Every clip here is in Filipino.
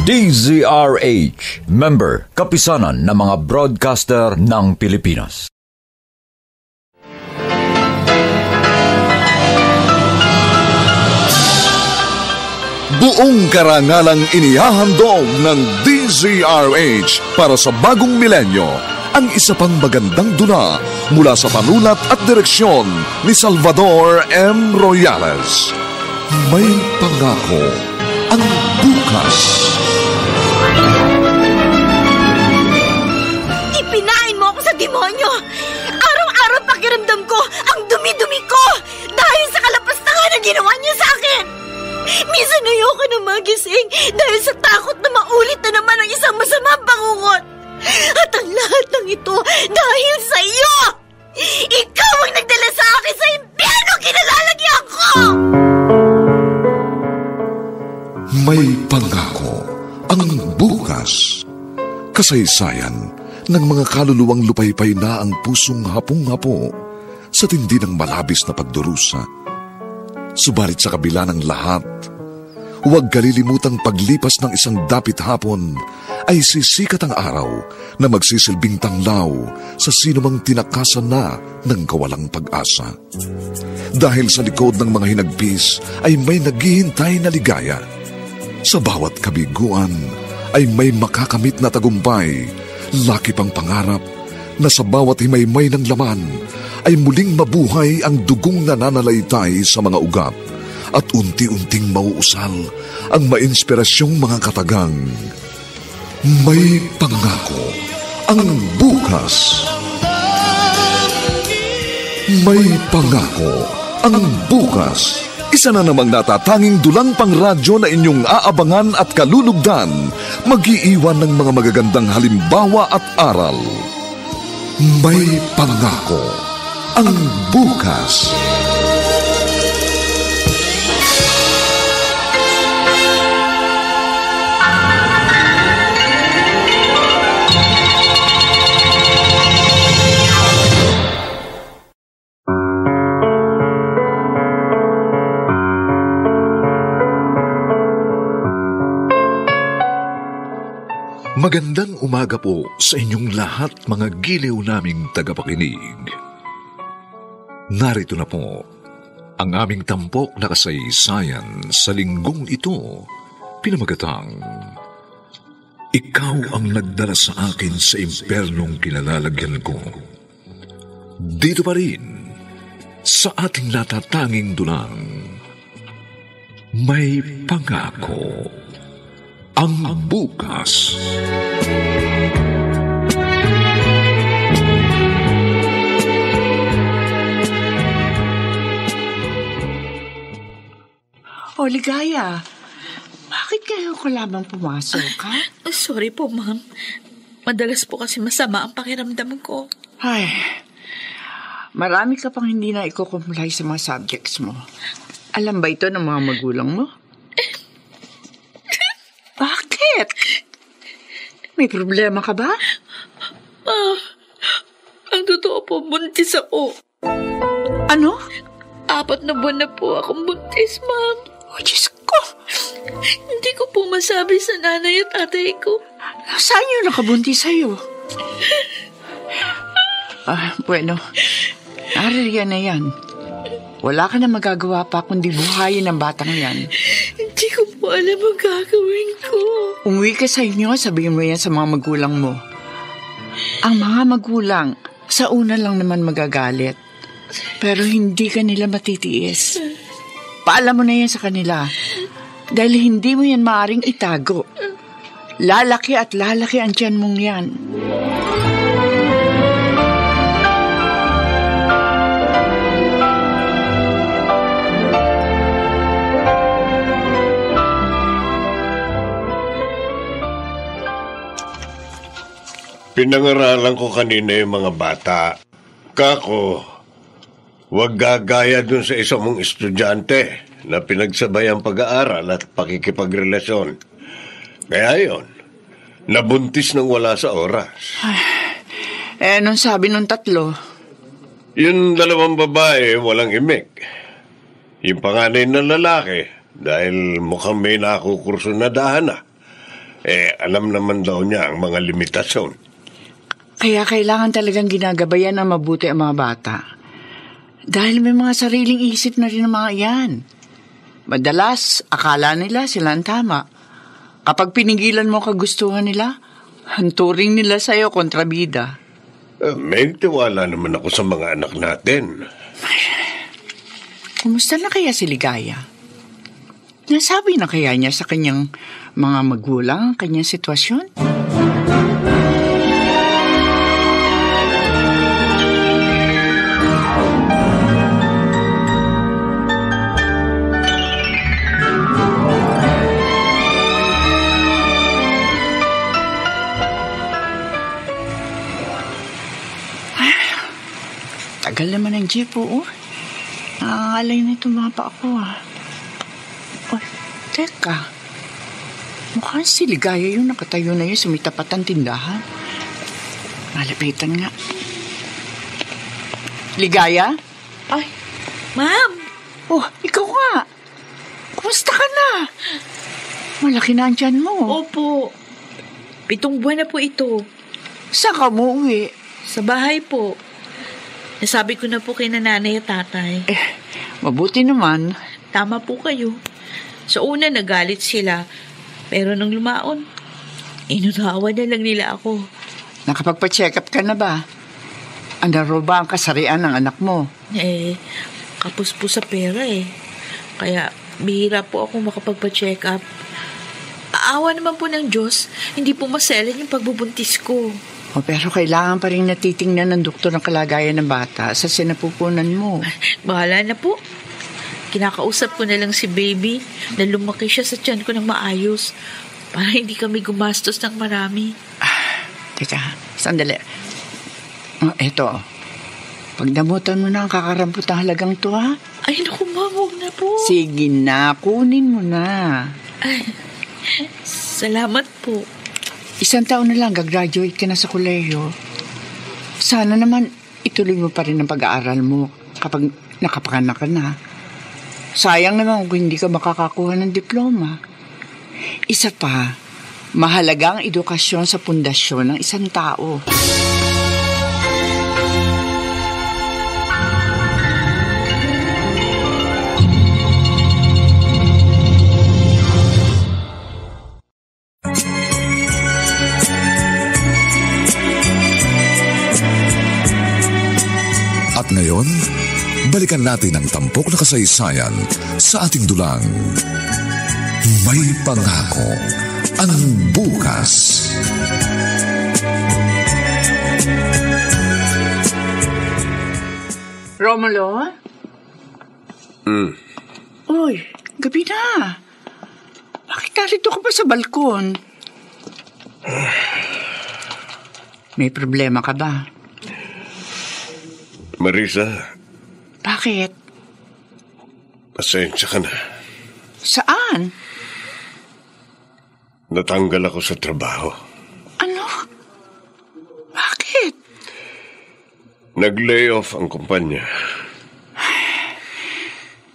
DZRH, member, kapisanan ng mga broadcaster ng Pilipinas. Buong karangalang inihahandog ng DZRH para sa bagong milenyo ang isa pang magandang dula mula sa panulat at direksyon ni Salvador M. Royales. May pangako ang bukas. Ipinain mo ako sa demonyo! Araw-araw pakiramdam ko ang dumi-dumi ko dahil sa kalapastangan na ginawa niyo sa akin! Minsan ayoko na magising dahil sa takot na maulit na naman ang isang masamang bangungot. At ang lahat ng ito dahil sa iyo! Ikaw ang nagdala sa akin sa impyerno! Kinalalagyan ko! May pangako ang bukas. Kasaysayan ng mga kaluluwang lupaypay na ang pusong hapong-hapo sa tindi ng malabis na pagdurusa. Subalit sa kabila ng lahat, huwag kalilimutang paglipas ng isang dapit hapon ay sisikat ang araw na magsisilbing tanglaw sa sinumang tinakasan na ng kawalang pag-asa. Dahil sa likod ng mga hinagpis ay may naghihintay na ligaya. Sa bawat kabiguan ay may makakamit na tagumpay, laki pang pangarap na sa bawat himaymay ng laman ay muling mabuhay ang dugong nananalaytay sa mga ugat at unti-unting mauusal ang mainspirasyong mga katagang. May pangako ang bukas. May pangako ang bukas. Isa na namang natatanging dulang pangradyo na inyong aabangan at kalulugdan, mag-iiwan ng mga magagandang halimbawa at aral. May pangako ang bukas. Magandang umaga po sa inyong lahat, mga giliw naming tagapakinig. Narito na po ang aming tampok na kasaysayan sa linggong ito, pinamagatang Ikaw ang nagdala sa akin sa impernong kinalalagyan ko. Dito pa rin sa ating natatanging dulang, May Pangako ang bukas. O, Ligaya, bakit kayo ko lamang pumasok, ha? Sorry po, ma'am. Madalas po kasi masama ang pakiramdam ko. Ay, marami ka pang hindi na ikukumulay sa mga subjects mo. Alam ba ito ng mga magulang mo? Bakit? May problema ka ba? Ang totoo po, buntis ako. Ano? 4 na buwan na po akong buntis, ma'am. Oh, Diyos ko! Hindi ko po masabi sa nanay at tatay ko. Saan yun nakabuntis sa'yo? Bueno. Naririyan na yan. Wala ka na magagawa pa kundi buhayin ang batang yan. Hindi ko po alam ang gagawin ko. Umuwi ka sa inyo, sabihin mo yan sa mga magulang mo. Ang mga magulang, sa una lang naman magagalit. Pero hindi ka nila matitiis. Paalam mo na yan sa kanila. Dahil hindi mo yan maaring itago. Lalaki at lalaki ang tiyan mong yan. Pinangaralan ko kanina yung mga bata. Kako, huwag gagaya dun sa isang mong estudyante na pinagsabay ang pag-aaral at pakikipagrelasyon. Kaya yon, nabuntis nang wala sa oras. Anong sabi nung 3? Yung 2 babae, walang imik. Yung panganay na lalaki, Dahil mukhang may nakukurso na dahana. Alam naman daw niya ang mga limitasyon. Kaya kailangan talagang ginagabayan ng mabuti ang mga bata. Dahil may mga sariling isip na rin ang mga iyan. Madalas, akala nila sila ang tama. Kapag pinigilan mo kagustuhan nila, hanturing nila sa'yo kontrabida. May tiwala naman ako sa mga anak natin. Kumusta na kaya si Ligaya? Nasabi na kaya niya sa kanyang mga magulang ang kanyang sitwasyon? Tagal naman ang jeep, oo. Nangangalay na itong mga pa ako, Oh, teka. Mukhang si Ligaya yung nakatayo na yun sa may tapat ng tindahan. Malapitan nga. Ligaya? Ay, ma'am! Oh, ikaw nga. Kumusta ka na? Malaki na ang tiyan mo. Opo. 7 buwan na po ito. Saan ka umuwi? Sa bahay po. Nasabi ko na po kay nanay at tatay. Mabuti naman. Tama po kayo. Sa una nagalit sila. Pero nung lumaon, inunawa na lang nila ako. Nakapagpa-check up ka na ba? Ano ba ang kasarian ng anak mo? Kapos po sa pera Kaya bihira po ako makapagpa-check up. Aawa naman po ng Diyos, hindi po maselan yung pagbubuntis ko. Pero kailangan pa rin natitingnan ng doktor ng kalagayan ng bata sa sinapupunan mo. Bahala na po. Kinakausap ko na lang si baby na lumaki siya sa tiyan ko ng maayos para hindi kami gumastos ng marami. Teka, sandali. Eto. Pag namutan mo na ang kakaramputang halagang to, ha? Ay, naku, ma'am, huwag na po. Sige na, kunin mo na. Ay, salamat po. 1 taon na lang, gagraduate ka na sa kolehiyo. Sana naman ituloy mo pa rin ang pag-aaral mo kapag nakapanganak ka na. Sayang naman kung hindi ka makakakuha ng diploma. Isa pa, mahalaga ang edukasyon sa pundasyon ng isang tao. At ngayon, balikan natin ang tampok na kasaysayan sa ating dulang. May pangako ang bukas. Romulo? Uy, gabi na. Bakit narito ka pa sa balkon? May problema ka ba? Marisa, Bakit? pasensya ka na. Saan? Natanggal ako sa trabaho. Ano? Bakit? Nag-lay off ang kumpanya.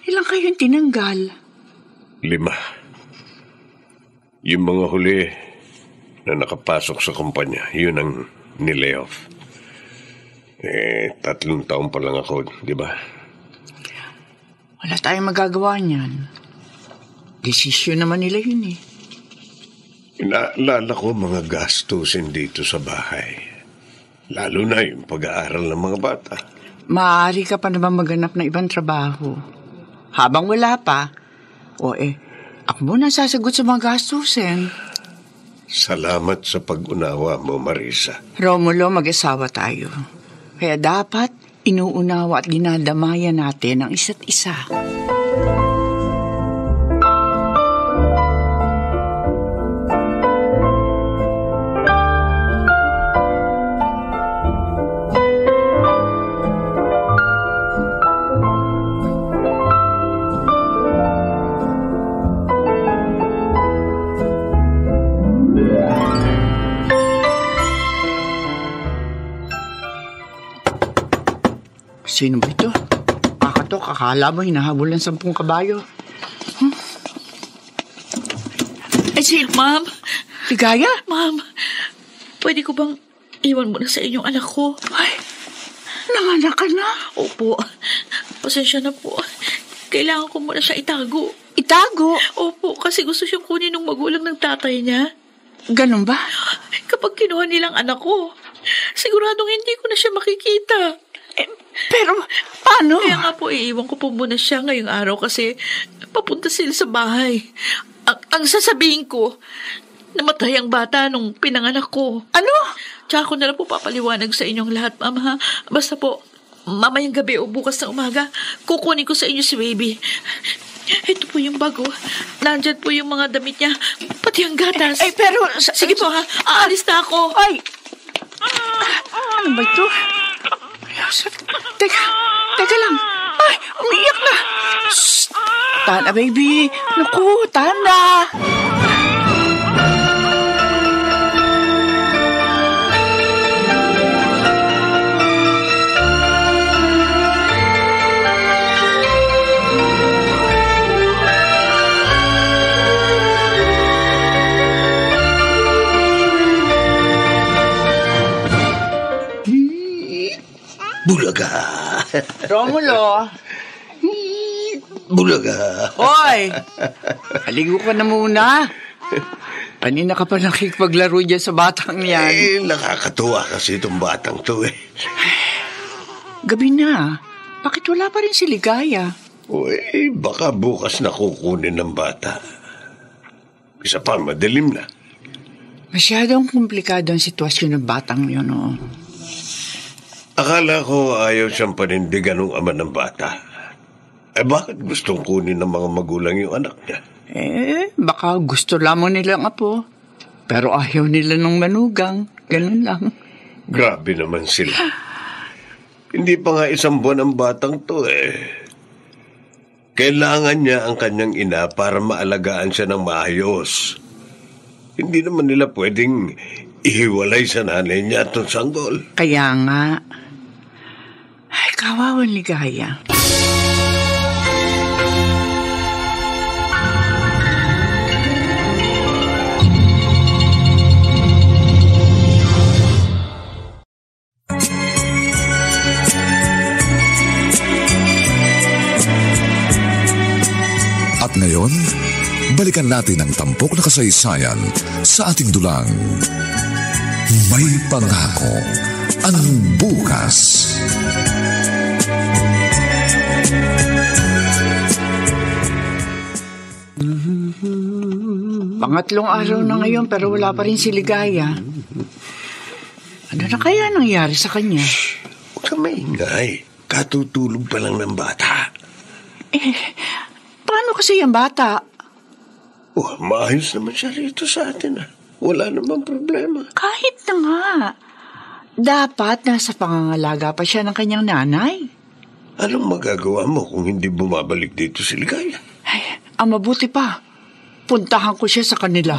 Ilang kayong tinanggal? 5. Yung mga huli na nakapasok sa kumpanya, yun ang ni-lay off. 3 taon pa lang ako, di ba? Wala tayong magagawa niyan. Desisyon naman nila yun eh. Inaalala ko mga gastusin dito sa bahay. Lalo na yung pag-aaral ng mga bata. Maaari ka pa naman maghanap ng ibang trabaho. Habang wala pa, ako muna sasagot sa mga gastusin. Salamat sa pag-unawa mo, Marisa. Romulo, mag-asawa tayo. Kaya dapat inuunawa at ginadamayan natin ang isa't isa. Sino ba ito? Kakatok, akala mo hinahabol ng 10 kabayo. Ma'am? Ligaya? Ma'am, pwede ko bang iwan mo na sa inyong anak ko? Ay, nanganak ka na. Opo, pasensya na po. Kailangan ko muna siya itago. Itago? Opo, kasi gusto siyang kunin ng magulang ng tatay niya. Ganun ba? Kapag kinuha nilang anak ko, siguradong hindi ko na siya makikita. Pero, paano? Kaya nga po, iiwan ko po muna siya ngayong araw kasi papunta sila sa bahay. Ang sasabihin ko, namatay ang bata nung pinanganak ko. Ano? Tsaka ko na lang po papaliwanag sa inyong lahat, ma'am, ha? Basta po, mamayang gabi o bukas na umaga, kukunin ko sa inyo si baby. Ito po yung bago. Nandyan po yung mga damit niya, pati ang gatas. Pero... Sige po, ha? Aalis na ako. Ay! Ano ba ito? Teka lang. Ay, umiiyak na. Shh! Tana, baby. Naku, Tana. Bulaga. Romulo. Bulaga. Hoy! Haligo ka na muna. Kanina ka pa nakikipaglaro dyan sa batang yan. Nakakatuwa kasi itong batang to Gabi na. Bakit wala pa rin si Ligaya? Baka bukas na kukunin ng bata. Isa pa, madilim na. Masyadong komplikado ang sitwasyon ng batang yun, oh. Akala ko ayaw siyang panindigan ng ama ng bata. Bakit gustong kunin ng mga magulang yung anak niya? Baka gusto lamang nila ang apo. Pero ayaw nila ng manugang. Ganun lang. Grabe naman sila. Hindi pa nga 1 buwan ang batang to Kailangan niya ang kanyang ina para maalagaan siya ng maayos. Hindi naman nila pwedeng ihiwalay sa nanay niya at sanggol. Kaya nga. Ay, kawawan Ligaya. At ngayon, balikan natin ang tampok na kasaysayan sa ating dulang. May pangako ang bukas. Pangatlong araw na ngayon pero wala pa rin si Ligaya. Ano na kaya nangyari sa kanya? Huwag ka maingay. Katutulog pa lang ng bata. Paano kasi yung bata? Maayos naman siya rito sa atin Wala namang problema. Kahit na nga. Dapat nasa pangangalaga pa siya ng kanyang nanay. Anong magagawa mo kung hindi bumabalik dito si Ligaya? Ay, ang mabuti pa. Puntahan ko siya sa kanila.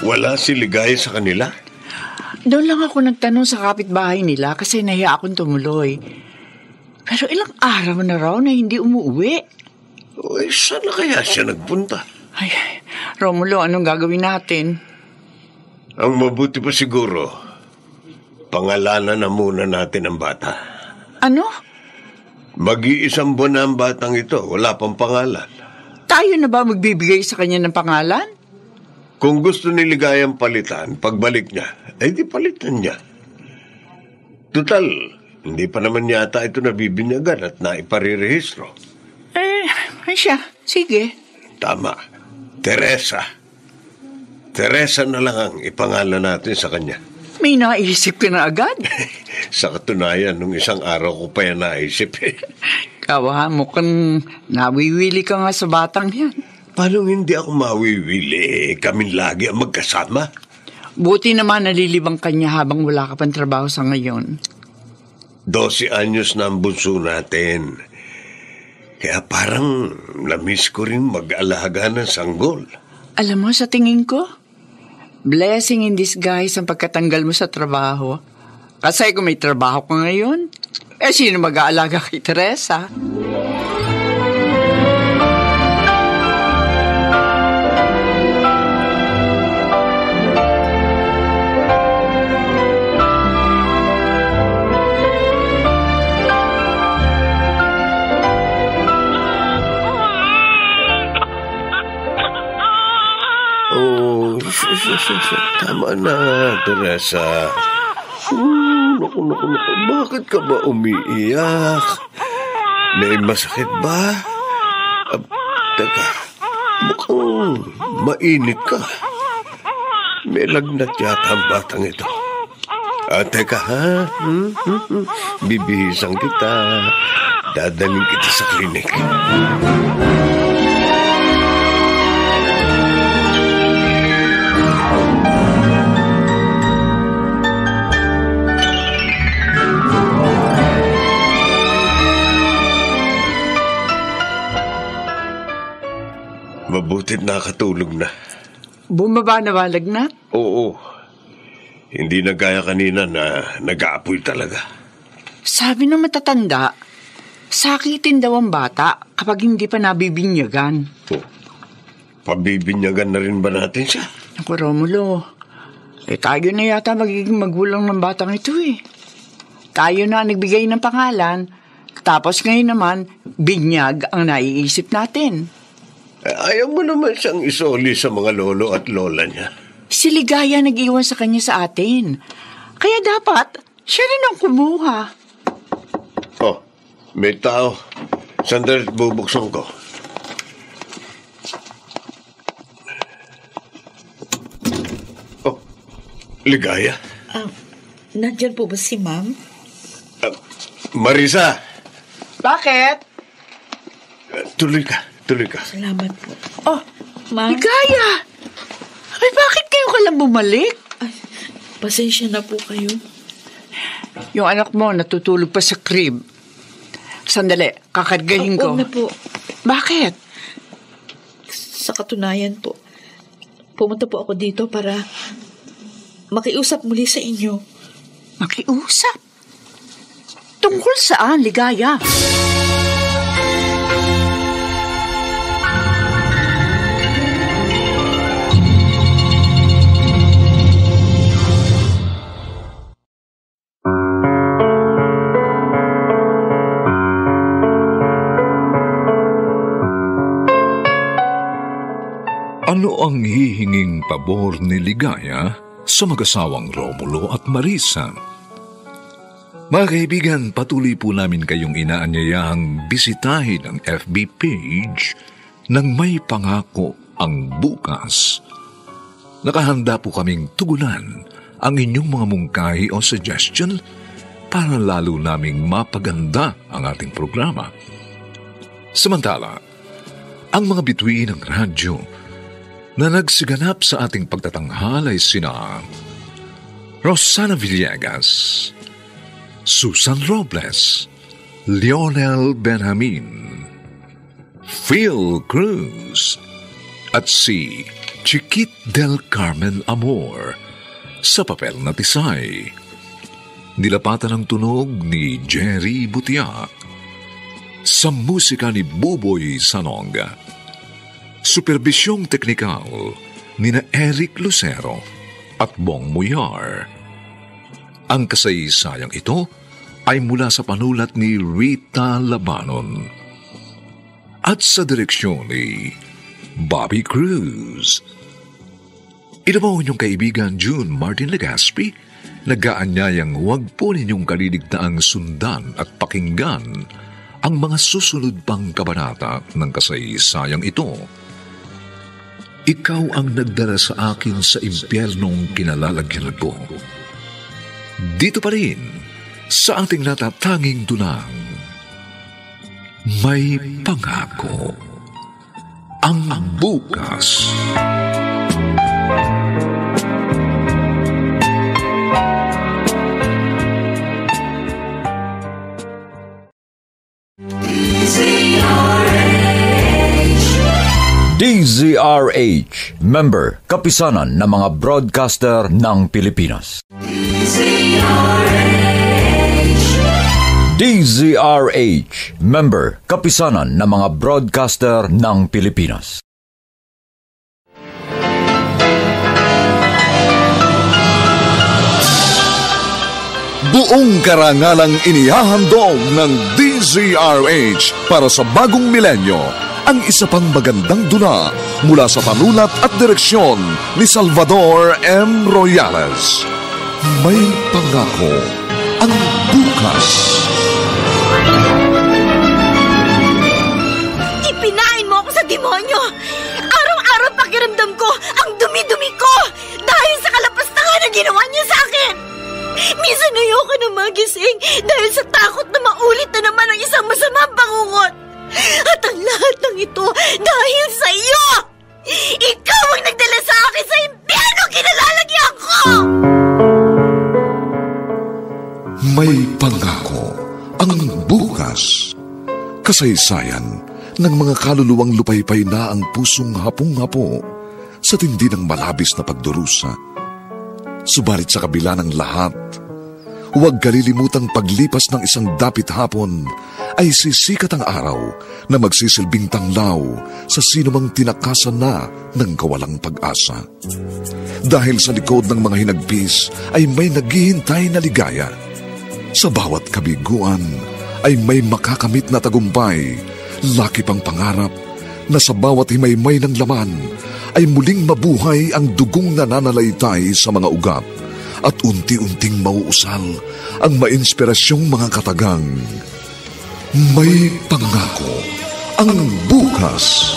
Wala si Ligaya sa kanila? Doon lang ako nagtanong sa kapitbahay nila kasi nahiya akong tumuloy. Pero ilang araw na raw na hindi umuwi. Saan na kaya siya nagpunta? Ay, Romulo, anong gagawin natin? Ang mabuti pa siguro, pangalanan na muna natin ang bata. Ano? Mag-1 buwan na ang batang ito, wala pang pangalan. Tayo na ba magbibigay sa kanya ng pangalan? Kung gusto ni Ligayang palitan, pagbalik niya, di palitan niya. Tutal, hindi pa naman yata ito nabibinyagan at naiparirehistro. Siya, sige. Tama, Teresa. Teresa na lang ang ipangalan natin sa kanya. May naisip ka na agad? Sa katunayan, nung 1 araw ko pa yan naisip Kawa, mukhang nawiwili ka nga sa batang yan. Paano hindi ako mawiwili? Kami lagi ang magkasama. Buti naman nalilibang kanya habang wala ka pang trabaho sa ngayon. 12 anyos na ang bunso natin. Kaya parang namiss ko rin mag-alaga ng sanggol. Alam mo, sa tingin ko, blessing in disguise ang pagkatanggal mo sa trabaho. Kasi kung may trabaho ka ngayon, sino mag-aalaga kay Teresa? Tama na, Teresa. Naku. Bakit ka ba umiiyak? May masakit ba? Teka, mukhang mainit ka. May lagnat yata ang batang ito. Teka ha? Bibihisan kita. Dadalhin kita sa klinik. Mabutit nakatulog na. Bumaba na ba lagnat? Oo. Hindi na gaya kanina na nag-aapoy talaga. Sabi ng matatanda, sakitin daw ang bata kapag hindi pa nabibinyagan. Pabibinyagan na rin ba natin siya? Naku, Romulo, tayo na yata magiging magulang ng batang ito eh. Tayo na nagbigay ng pangalan, tapos ngayon naman, binyag ang naiisip natin. Ayaw mo naman siyang isoli sa mga lolo at lola niya. Si Ligaya nag-iwan sa kanya sa atin. Kaya dapat, siya rin ang kumuha. Oh, may tao. Sandali, bubuksan ko. Oh, Ligaya? Nandyan po ba si Ma'am? Marisa! Bakit? Tuloy ka. Salamat po. Oh, Ma'am? Ligaya! Ay, bakit kayo ka lang bumalik? Ay, pasensya na po kayo. Yung anak mo natutulog pa sa crib. Sandali, kakargahin ko. Huwag na po. Bakit? Sa katunayan po, pumunta po ako dito para makiusap muli sa inyo. Makiusap? Tungkol saan, Ligaya? Ano ang hihinging pabor ni Ligaya sa mag-asawang Romulo at Marisa? Mga kaibigan, patuloy po namin kayong inaanyayahang bisitahin ang FB page ng May Pangako ang Bukas. Nakahanda po kaming tugunan ang inyong mga mungkahi o suggestion para lalo naming mapaganda ang ating programa. Samantala, ang mga bituin ng radyo na nagsiganap sa ating pagtatanghal ay sina Rosana Villegas, Susan Robles, Lionel Benjamin, Phil Cruz, at si Chiquit del Carmen Amor sa papel na Tisay. Nilapatan ang tunog ni Jerry Butiak sa musika ni Buboy Sanonga. Superbisyong teknikal ni na Eric Lucero at Bong Muyar. Ang kasaysayang ito ay mula sa panulat ni Rita Labanon at sa direksyon ni Bobby Cruz. Ito po inyong kaibigan June Martin Legaspi, nag-aanyayang huwag po ninyong kaliligtaang sundan at pakinggan ang mga susunod pang kabanata ng kasaysayang ito. Ikaw ang nagdala sa akin sa impyernong kinalalagyan ko. Dito pa rin, sa ating natatanging dunang, May Pangako ang Bukas. DZRH DZRH, member, Kapisanan ng mga Broadcaster ng Pilipinas. DZRH, member, Kapisanan ng mga Broadcaster ng Pilipinas. Buong karangalang inihahandog ng DZRH para sa bagong milenyo ang isa pang magandang dula mula sa panulat at direksyon ni Salvador M. Royales. May pangako ang bukas. Ipinain mo ako sa demonyo! Araw-araw pakiramdam ko ang dumi-dumi ko dahil sa kalapastangan na ginawa niya sa akin! Minsan ayoko na magising dahil sa takot na maulit na naman ang isang masamang bangungot. At ang lahat ng ito dahil sa iyo! Ikaw ang nagdala sa akin sa impyerno! Kinalalagyan ko! May pangako ang bukas. Kasaysayan ng mga kaluluwang lupaypay na ang pusong hapong-hapo sa tindi ng malabis na pagdurusa. Subalit sa kabila ng lahat, huwag kalilimutang paglipas ng isang dapit hapon ay sisikat ang araw na magsisilbing tanglaw sa sinumang tinakasan na ng kawalang pag-asa. Dahil sa likod ng mga hinagpis ay may naghihintay na ligaya. Sa bawat kabiguan ay may makakamit na tagumpay, laki pang pangarap na sa bawat himaymay ng laman ay muling mabuhay ang dugong nananalaytay sa mga ugat at unti-unting mauusal ang mainspirasyong mga katagang. May pangako ang bukas.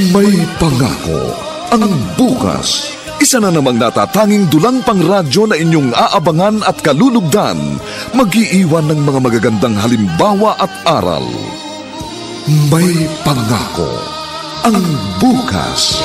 May pangako ang bukas. Isa na namang natatanging dulang pangradyo na inyong aabangan at kalulugdan, mag-iiwan ng mga magagandang halimbawa at aral. May pangako ang bukas.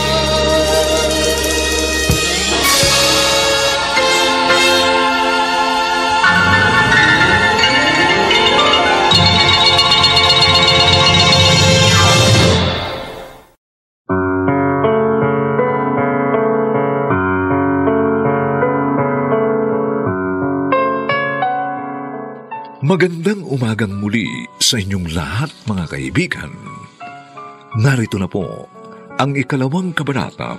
Magandang umagang muli sa inyong lahat, mga kaibigan. Narito na po ang ikalawang kabanata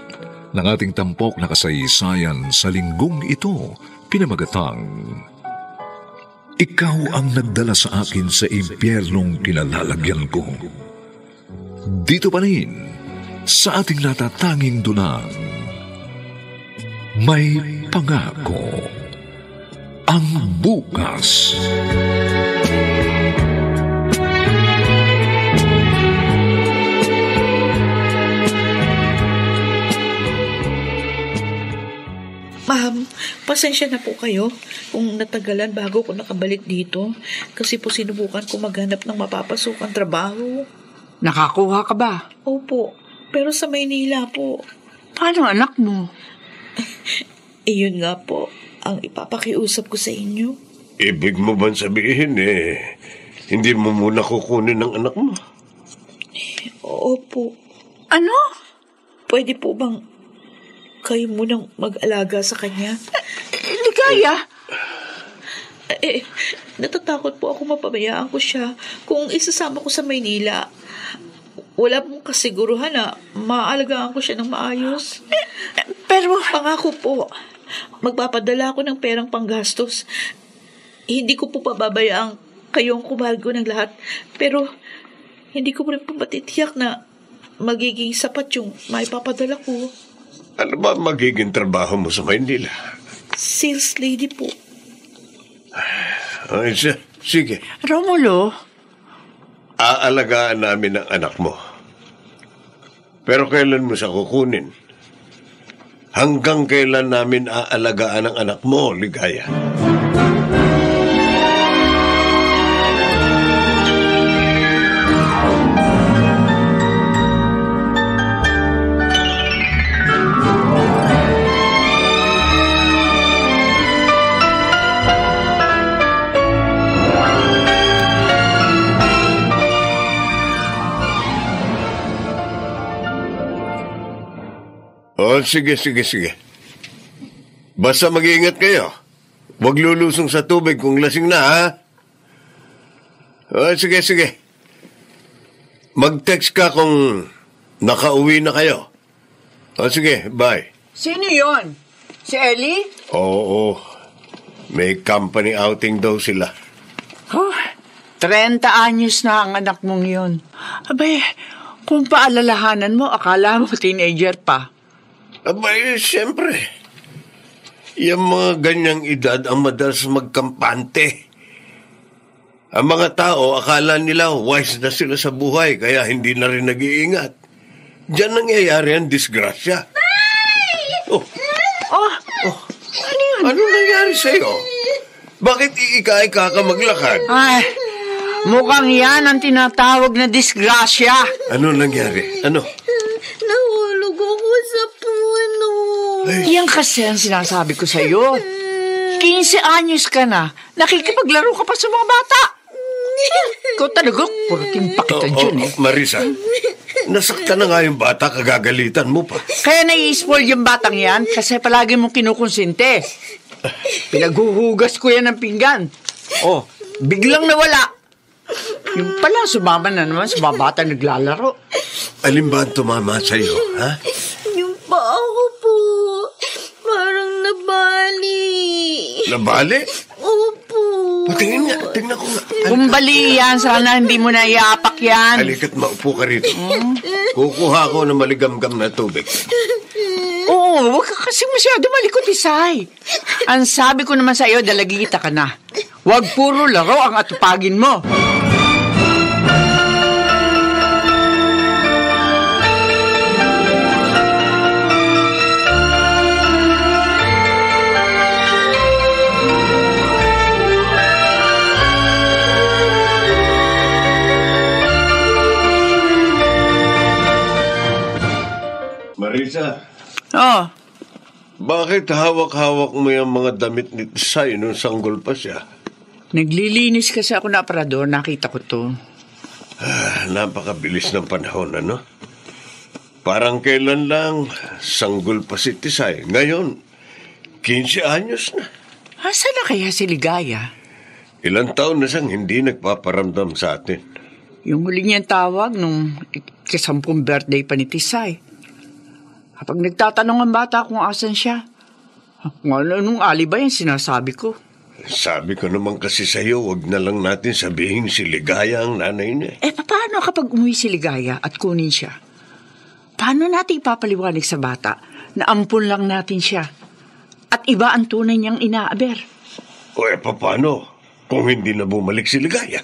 ng ating tampok na kasaysayan sa linggong ito, pinamagatang Ikaw ang nagdala sa akin sa impyernong kinalalagyan ko. Dito pa rin sa ating natatanging dunang May Pangako ang bukas. Ma'am, pasensya na po kayo kung natagalan bago ko nakabalik dito kasi po sinubukan ko maghanap ng mapapasukang trabaho. Nakakuha ka ba? Opo, pero sa Maynila po. Paano anak mo? Iyon nga po ang ipapakiusap ko sa inyo. Ibig mo ba sabihin hindi mo muna kukunin ng anak mo? Opo. Ano? Pwede po bang kayo munang mag-alaga sa kanya? Ligaya? Natatakot po ako mapabayaan ko siya kung isasama ko sa Maynila. Wala pong kasiguruhan na maaalagaan ko siya ng maayos. Pero pangako po, magpapadala ako ng perang panggastos. Hindi ko po pababayaan kayong kumago ng lahat. Pero hindi ko rin po matitiyak na magiging sapat yung maipapadala ko. Ano ba magiging trabaho mo sa Maynila? Sales lady po. Ay, sige. Romulo, Aalagaan namin ang anak mo. Pero kailan mo siya kukunin? Hanggang kailan namin aalagaan ang anak mo, Ligaya? Sige. Basta mag-iingat kayo. Huwag lulusong sa tubig kung lasing na, ha? Sige. Mag-text ka kung nakauwi na kayo. Sige, bye. Sino yon? Si Ellie? Oo. May company outing daw sila. 30 anyos na ang anak mong yun. Abay, kung paalalahanan mo, akala mo teenager pa. Abay, siyempre. Yung mga ganyang edad ang madalas magkampante. Ang mga tao, akala nila wise na sila sa buhay, kaya hindi na rin nag-iingat. Diyan nangyayari ang disgrasya. Ano yun? Ano nangyari sa'yo? Bakit iika-ika ka maglakad? Ay, mukhang yan ang tinatawag na disgrasya. Ano nangyari? Ano? Nahulog ako sa puno. Yan kasi ang sinasabi ko sa'yo. 15 anyos ka na, nakikipaglaro ka pa sa mga bata. Ikaw talaga, puro timpakitan dyan eh. Marisa, nasaktan na nga yung bata, kagagalitan mo pa. Kaya nai-spoil yung batang yan kasi palagi mong kinukonsinte. Pinaghuhugas ko yan ng pinggan. Biglang nawala. Yung pala, sumama na naman sa mga bata naglalaro. Alin ba ang tumama sa'yo, ha? Yung paa ko po, parang nabali. Nabali? Opo. Tingnan ko nga. Kung bali yan, sana hindi mo na iapak yan. Halika't maupo ka rito. Kukuha ko ng maligamgam na tubig. Oo, huwag ka kasi masyado malikot, Isay. Ang sabi ko naman sa iyo, dalagita ka na. Huwag puro laro ang atupagin mo. Marisa, Bakit hawak-hawak mo yung mga damit ni Tisay nung sanggol pa siya? Naglilinis kasi ako na aparador, nakita ko to. Napakabilis ng panahon, ano? Parang kailan lang sanggol pa si Tisay. Ngayon, 15 anyos na. Asa na kaya si Ligaya? Ilang taon na siyang hindi nagpaparamdam sa atin. Yung huli niyang tawag nung 10th birthday pa ni Tisay. Kapag nagtatanong ang bata kung asan siya, anong alibay ang sinasabi ko? Sabi ko naman kasi sa'yo, wag na lang natin sabihin si Ligaya ang nanay niya. Paano kapag umuwi si Ligaya at kunin siya? Paano natin ipapaliwanag sa bata na ampun lang natin siya at iba ang tunay niyang inaaber? Paano kung hindi na bumalik si Ligaya?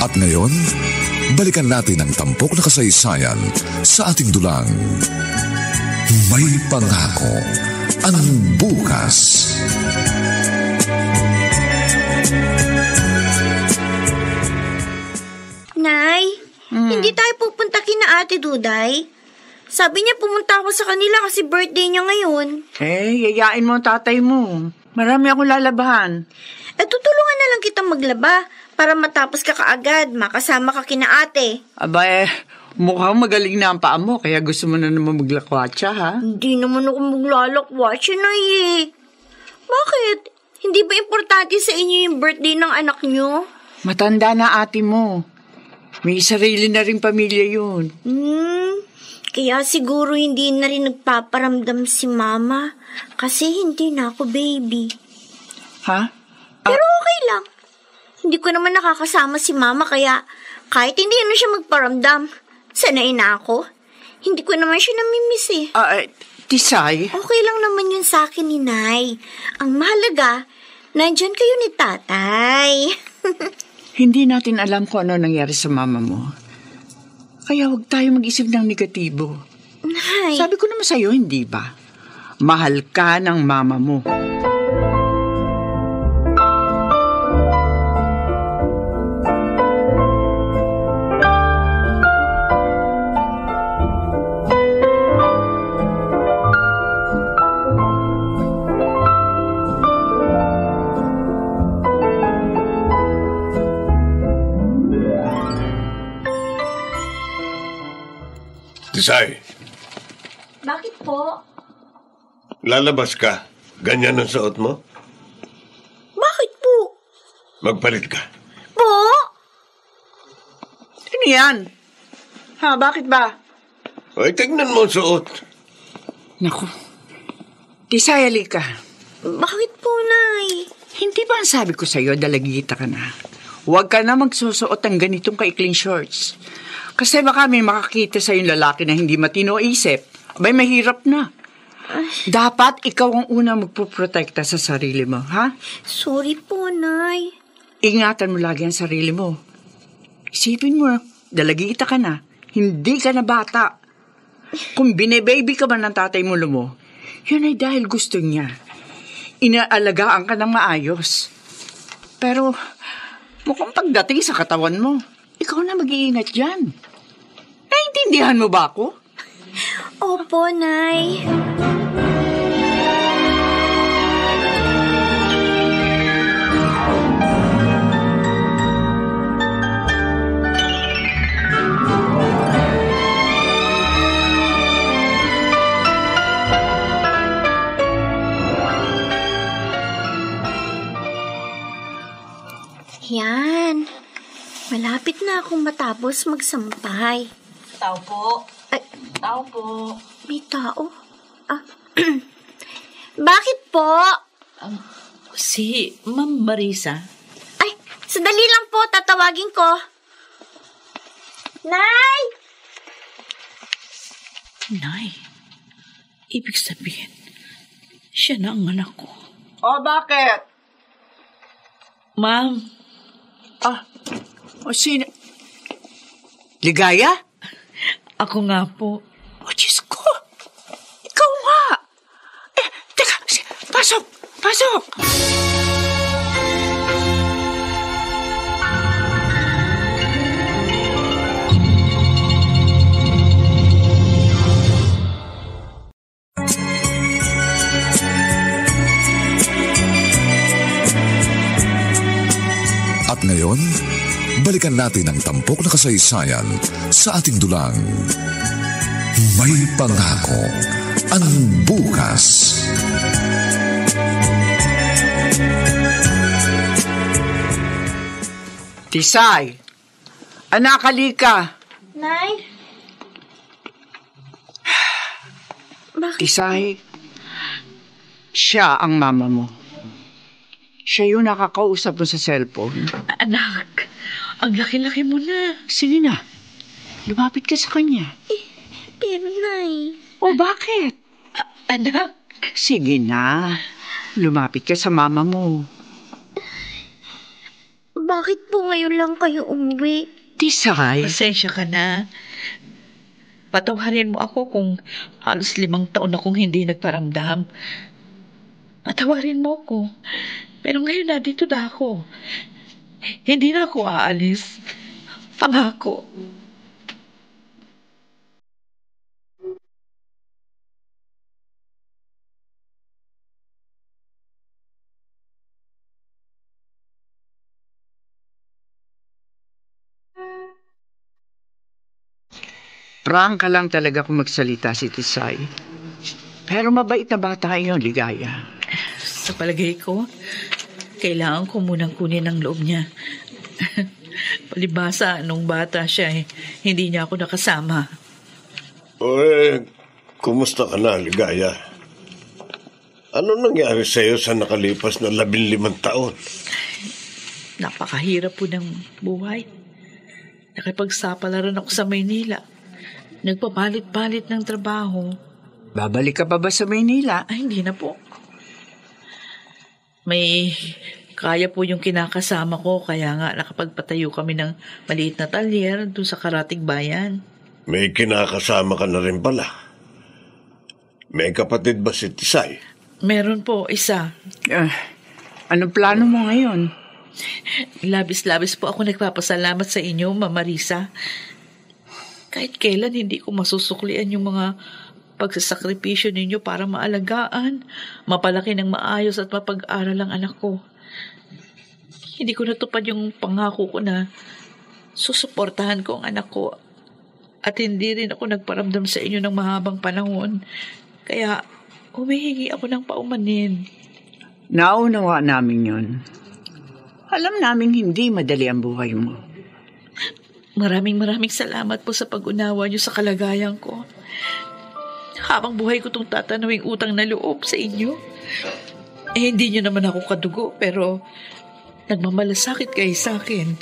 At ngayon, balikan natin ang tampok na kasaysayan sa ating dulang. May pangako ang bukas. Nay, hindi tayo pupunta kina Ate Duday. Sabi niya pumunta ako sa kanila kasi birthday niya ngayon. Yayain mo ang tatay mo. Marami akong lalabahan. Tutulungan na lang kitang maglaba para matapos ka kaagad, makasama ka kina ate. Mukhang magaling na ang paa mo, kaya gusto mo na naman maglakwatsa, ha? Hindi naman ako maglalakwatsa na Bakit? Hindi ba importante sa inyo yung birthday ng anak niyo? Matanda na ate mo. May sarili na rin pamilya yun. Kaya siguro hindi na rin nagpaparamdam si mama kasi hindi na ako baby. Ha? Pero okay lang. Hindi ko naman nakakasama si mama kaya kahit hindi na siya magparamdam, sanay na ako. Hindi ko naman siya namimiss Tisay? Okay lang naman yun sa akin ni Nay. Ang mahalaga, nandyan kayo ni Tatay. Hindi natin alam kung ano nangyari sa mama mo. Kaya huwag tayo mag-isip ng negatibo. Nay. Sabi ko naman sa'yo, hindi ba? Mahal ka ng mama mo. Tisay, Bakit po? lalabas ka. Ganyan ang suot mo? Bakit po? Magpalit ka. Po? Ano yan? Ha, bakit ba? Ay, tignan mo ang suot. Naku. Tisay, halika. Bakit po, Nay? Hindi ba ang sabi ko sa'yo, dalagita ka na? Huwag ka na magsusuot ng ganitong kaikling shorts. Kasi baka may makakita sa'yo lalaki na hindi matino isip. Abay, mahirap na. Dapat ikaw ang una magpuprotekta sa sarili mo, ha? Sorry po, Nay. Ingatan mo lagi ang sarili mo. Isipin mo, dalagita ka na. Hindi ka na bata. Kung bine-baby ka ba ng tatay mo lumo, yun ay dahil gusto niya. Inaalagaan ka ng maayos. Pero mukhang pagdating sa katawan mo, ikaw na mag-iingat dyan. Naintindihan mo ba ako? Opo, Nay. Yan. Malapit na akong matapos magsampay. Tao po. Ay, Tao po. may tao? Ah, bakit po? Si Ma'am Marisa. Ay, sandali lang po, tatawagin ko. Nay! Nay, ibig sabihin, siya na ang anak ko. O, bakit? Ma'am, O, sino? Ligaya? ako nga po. O, Diyos ko! Ikaw nga! Teka! Pasok! Pasok! At ngayon, balikan natin ang tampok na kasaysayan sa ating dulang. May pangako ang bukas. Tisay! Anak, halika! Nay? Bakit? Tisay, siya ang mama mo. Siya yung nakakausap mo sa cellphone. Anak, ang laki-laki mo na. Sige na, lumapit ka sa kanya. Pero, Nay... O, bakit? Anak, Sige na, lumapit ka sa mama mo. Bakit po ngayon lang kayo umuwi? Tisay, pasensya ka na. Patawarin mo ako kung halos 5 taon akong hindi nagparamdam. Patawarin mo ako. Pero ngayon na dito na ako. Hindi na ako aalis. Pangako. prangka lang talaga kung magsalita si Tisay. Pero mabait na bata yun, Ligaya. Sa palagay ko, kailangan ko munang kunin ang loob niya. Palibasa, nung bata siya, hindi niya ako nakasama. Kumusta ka na, Ligaya? Ano nangyari sa'yo sa nakalipas na 15 taon? Napakahirap po ng buhay. Nakipagsapalaran ako sa Maynila. Nagpapalit-palit ng trabaho. Babalik ka pa ba sa Maynila? Ay, hindi na po. May kaya po yung kinakasama ko, kaya nga nakapagpatayo kami ng maliit na talyer doon sa Karatig Bayan. May kinakasama ka na rin pala. May kapatid ba si Tisay? Meron po, isa. Anong plano mo ngayon? Labis-labis po ako nagpapasalamat sa inyo, Mama Marisa. Kahit kailan hindi ko masusuklian yung mga pagsasakripisyo ninyo para maalagaan, mapalaki ng maayos at mapag-aral ang anak ko. Hindi ko natupad yung pangako ko na susuportahan ko ang anak ko At hindi rin ako nagparamdam sa inyo ng mahabang panahon. Kaya humihingi ako ng paumanin. Naunawa namin yun. Alam namin hindi madali ang buhay mo. Maraming salamat po sa pag-unawa niyo sa kalagayan ko. Habang buhay ko itong tatanawing utang na loob sa inyo. Hindi niyo naman ako kadugo, pero nagmamalasakit kayo sa akin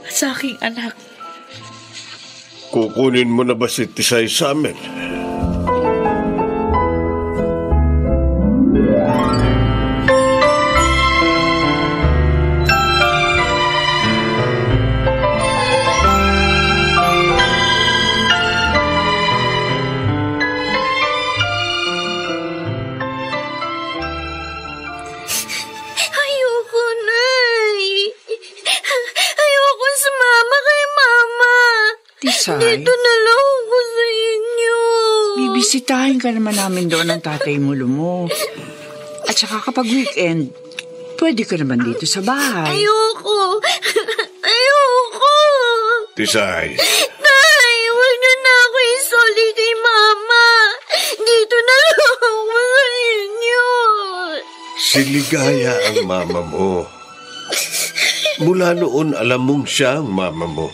at sa aking anak. Kukunin mo na ba si Tisay sa amin? Ayoko na. Ayoko sumama kay Mama. Tisay, Dito na lang ako sa inyo. bibisitahin ka naman namin doon ng tatay mo, Lumo. At saka kapag weekend, pwede ka naman dito sa bahay. Ayoko. Ayoko. Tisay, Nay, huwag niyo na ako isoli kay Mama. Dito na lang ako sa inyo. si Ligaya ang mama mo. Mula noon alam mong siya ang mama mo.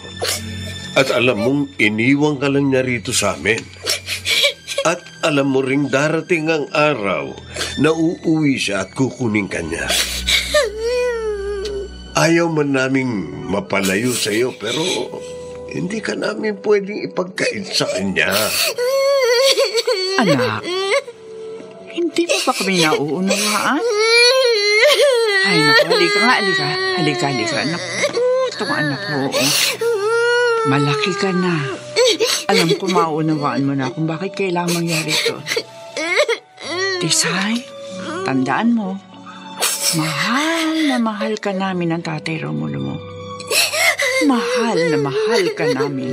At alam mong iniwang ka lang niya rito sa amin. At alam mo ring darating ang araw na uuwi siya at kukunin ka niya. Ayaw man naming mapalayo sa iyo, pero hindi ka namin pwedeng ipagkait sa kanya. Anak, hindi mo ba kami nauunawaan? Ay, naku, halika. Naku, itong anak ko. Malaki ka na. Alam ko mauunawaan mo na kung bakit kailangan mangyari ito. Tisay, tandaan mo, mahal na mahal ka namin ng Tatay Romulo mo. Mahal na mahal ka namin.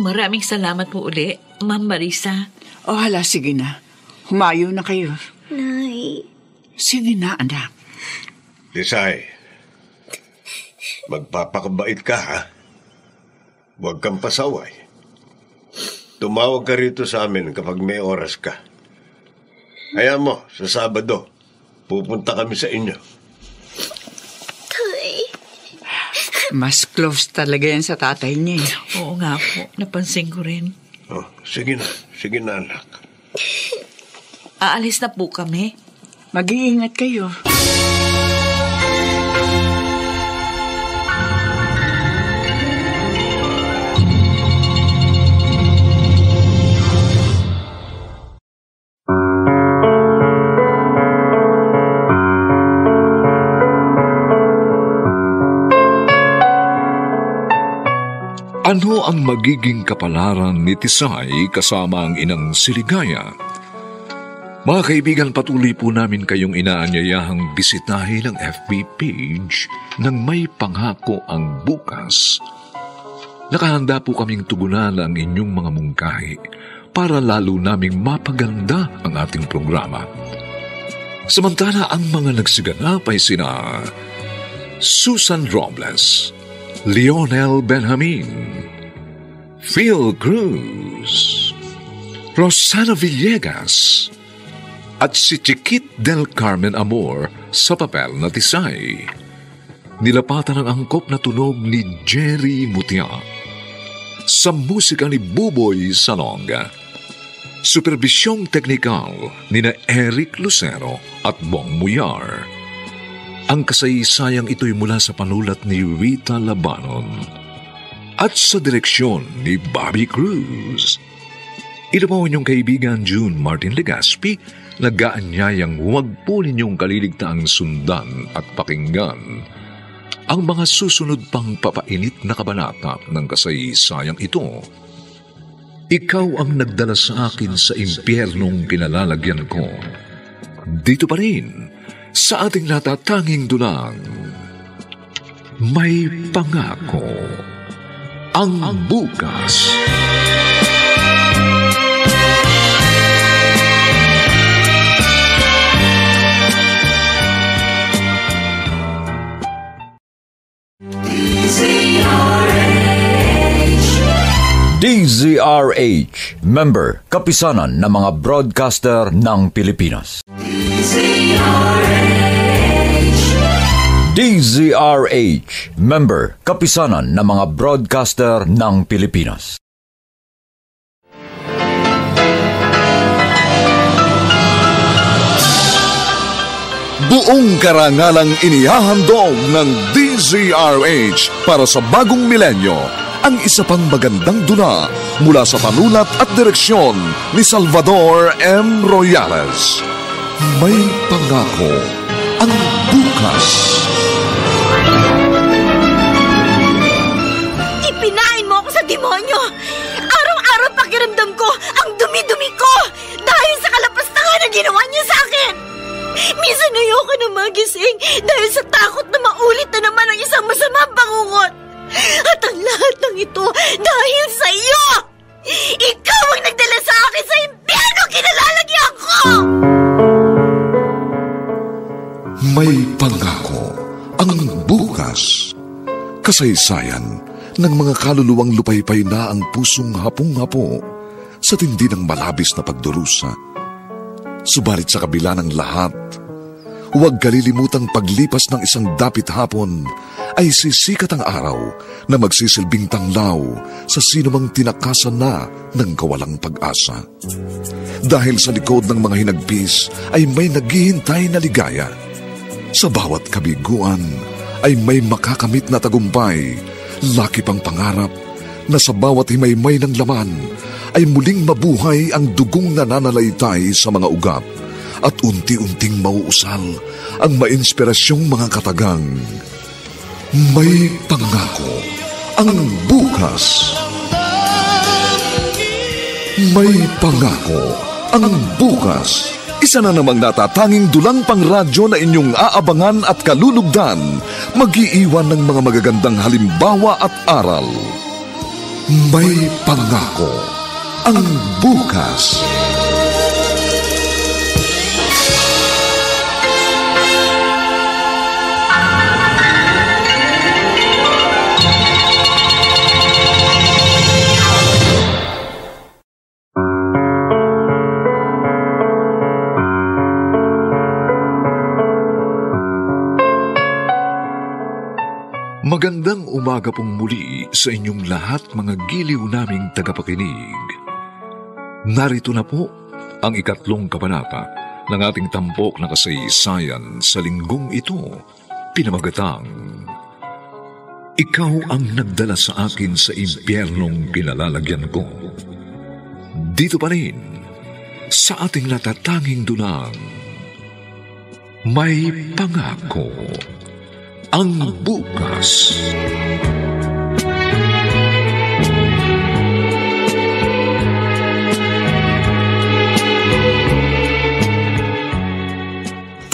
Maraming salamat po uli, Ma'am Marisa. O hala, sige na. Humayo na kayo. Nay. Sige na, anak. Tisay, magpapakabait ka, ha? Huwag kang pasaway. Tumawag ka rito sa amin kapag may oras ka. Hayaan mo, sa Sabado, pupunta kami sa inyo. Tay. Mas close talaga yan sa tatay niya. Oo nga po, napansin ko rin. Oh, sige na anak. Aalis na po kami. Mag-iingat kayo. Ano ang magiging kapalaran ni Tisay kasama ang inang si Ligaya? Mga kaibigan, patuloy po namin kayong inaanyayahang bisitahin ang FB page ng May Pangako ang Bukas. Nakahanda po kaming tugunan ang inyong mga mungkahi para lalo naming mapaganda ang ating programa. Samantala, ang mga nagsiganap ay sina Susan Robles, Lionel Benjamin, Phil Cruz, Rosana Villegas, at si Chiquit del Carmen Amor sa papel na Tisay. Nilapatan ang angkop na tunog ni Jerry Mutia. Sa musika ni Buboy Salonga. Supervisyong teknikal ni na Eric Lucero at Bong Muyar. Ang kasaysayang ito'y mula sa panulat ni Rita Labanon at sa direksyon ni Bobby Cruz. Ito po inyong kaibigan June Martin Legaspi, nag-aanyayang huwag po ninyong kaliligtaang sundan at pakinggan ang mga susunod pang papainit na kabanata ng kasaysayang ito. Ikaw ang nagdala sa akin sa impyernong kinalalagyan ko. Dito pa rin, sa ating natatanging dulang, May Pangako ang Bukas. DZRH, member, kapisanan ng mga broadcaster ng Pilipinas. DZRH, member, kapisanan ng mga broadcaster ng Pilipinas. Buong karangalang inihahandog ng DZRH para sa bagong milenyo ang isa pang magandang dula mula sa panulat at direksyon ni Salvador M. Royales. May pangako ang bukas. Ipinain mo ako sa demonyo! Araw-araw pakiramdam ko ang dumi-dumi ko dahil sa kalapastangan na ginawa niya sa akin! Minsan ayoko na magising dahil sa takot na maulit na naman ang isang masamang bangungot. At ang lahat ng ito dahil sa iyo! Ikaw ang nagdala sa akin sa impyerno! Kinalalagyan ko! May pangako ang bukas. Kasaysayan ng mga kaluluwang lupaypay na ang pusong hapong-hapo sa tindi ng malabis na pagdurusa. Subalit sa kabila ng lahat, huwag kalilimutang paglipas ng isang dapit hapon ay sisikat ang araw na magsisilbing tanglaw sa sinumang tinakasan na ng kawalang pag-asa. Dahil sa likod ng mga hinagpis ay may naghihintay na ligaya. Sa bawat kabiguan ay may makakamit na tagumpay, laki pang pangarap na sa bawat himaymay ng laman ay muling mabuhay ang dugong nananalaytay sa mga ugat at unti-unting mauusal ang mainspirasyong mga katagang. May pangako ang bukas. May pangako ang bukas. Isa na namang natatanging dulang pangradyo na inyong aabangan at kalulugdan, mag-iiwan ng mga magagandang halimbawa at aral. May pangako ang bukas. Magandang umaga pong muli sa inyong lahat, mga giliw naming tagapakinig. Narito na po ang 3 kabanata ng ating tampok na kasaysayan sa linggong ito, pinamagatang Ikaw ang nagdala sa akin sa impyernong kinalalagyan ko. Dito pa rin sa ating natatanging dunang May Pangako ang bukas.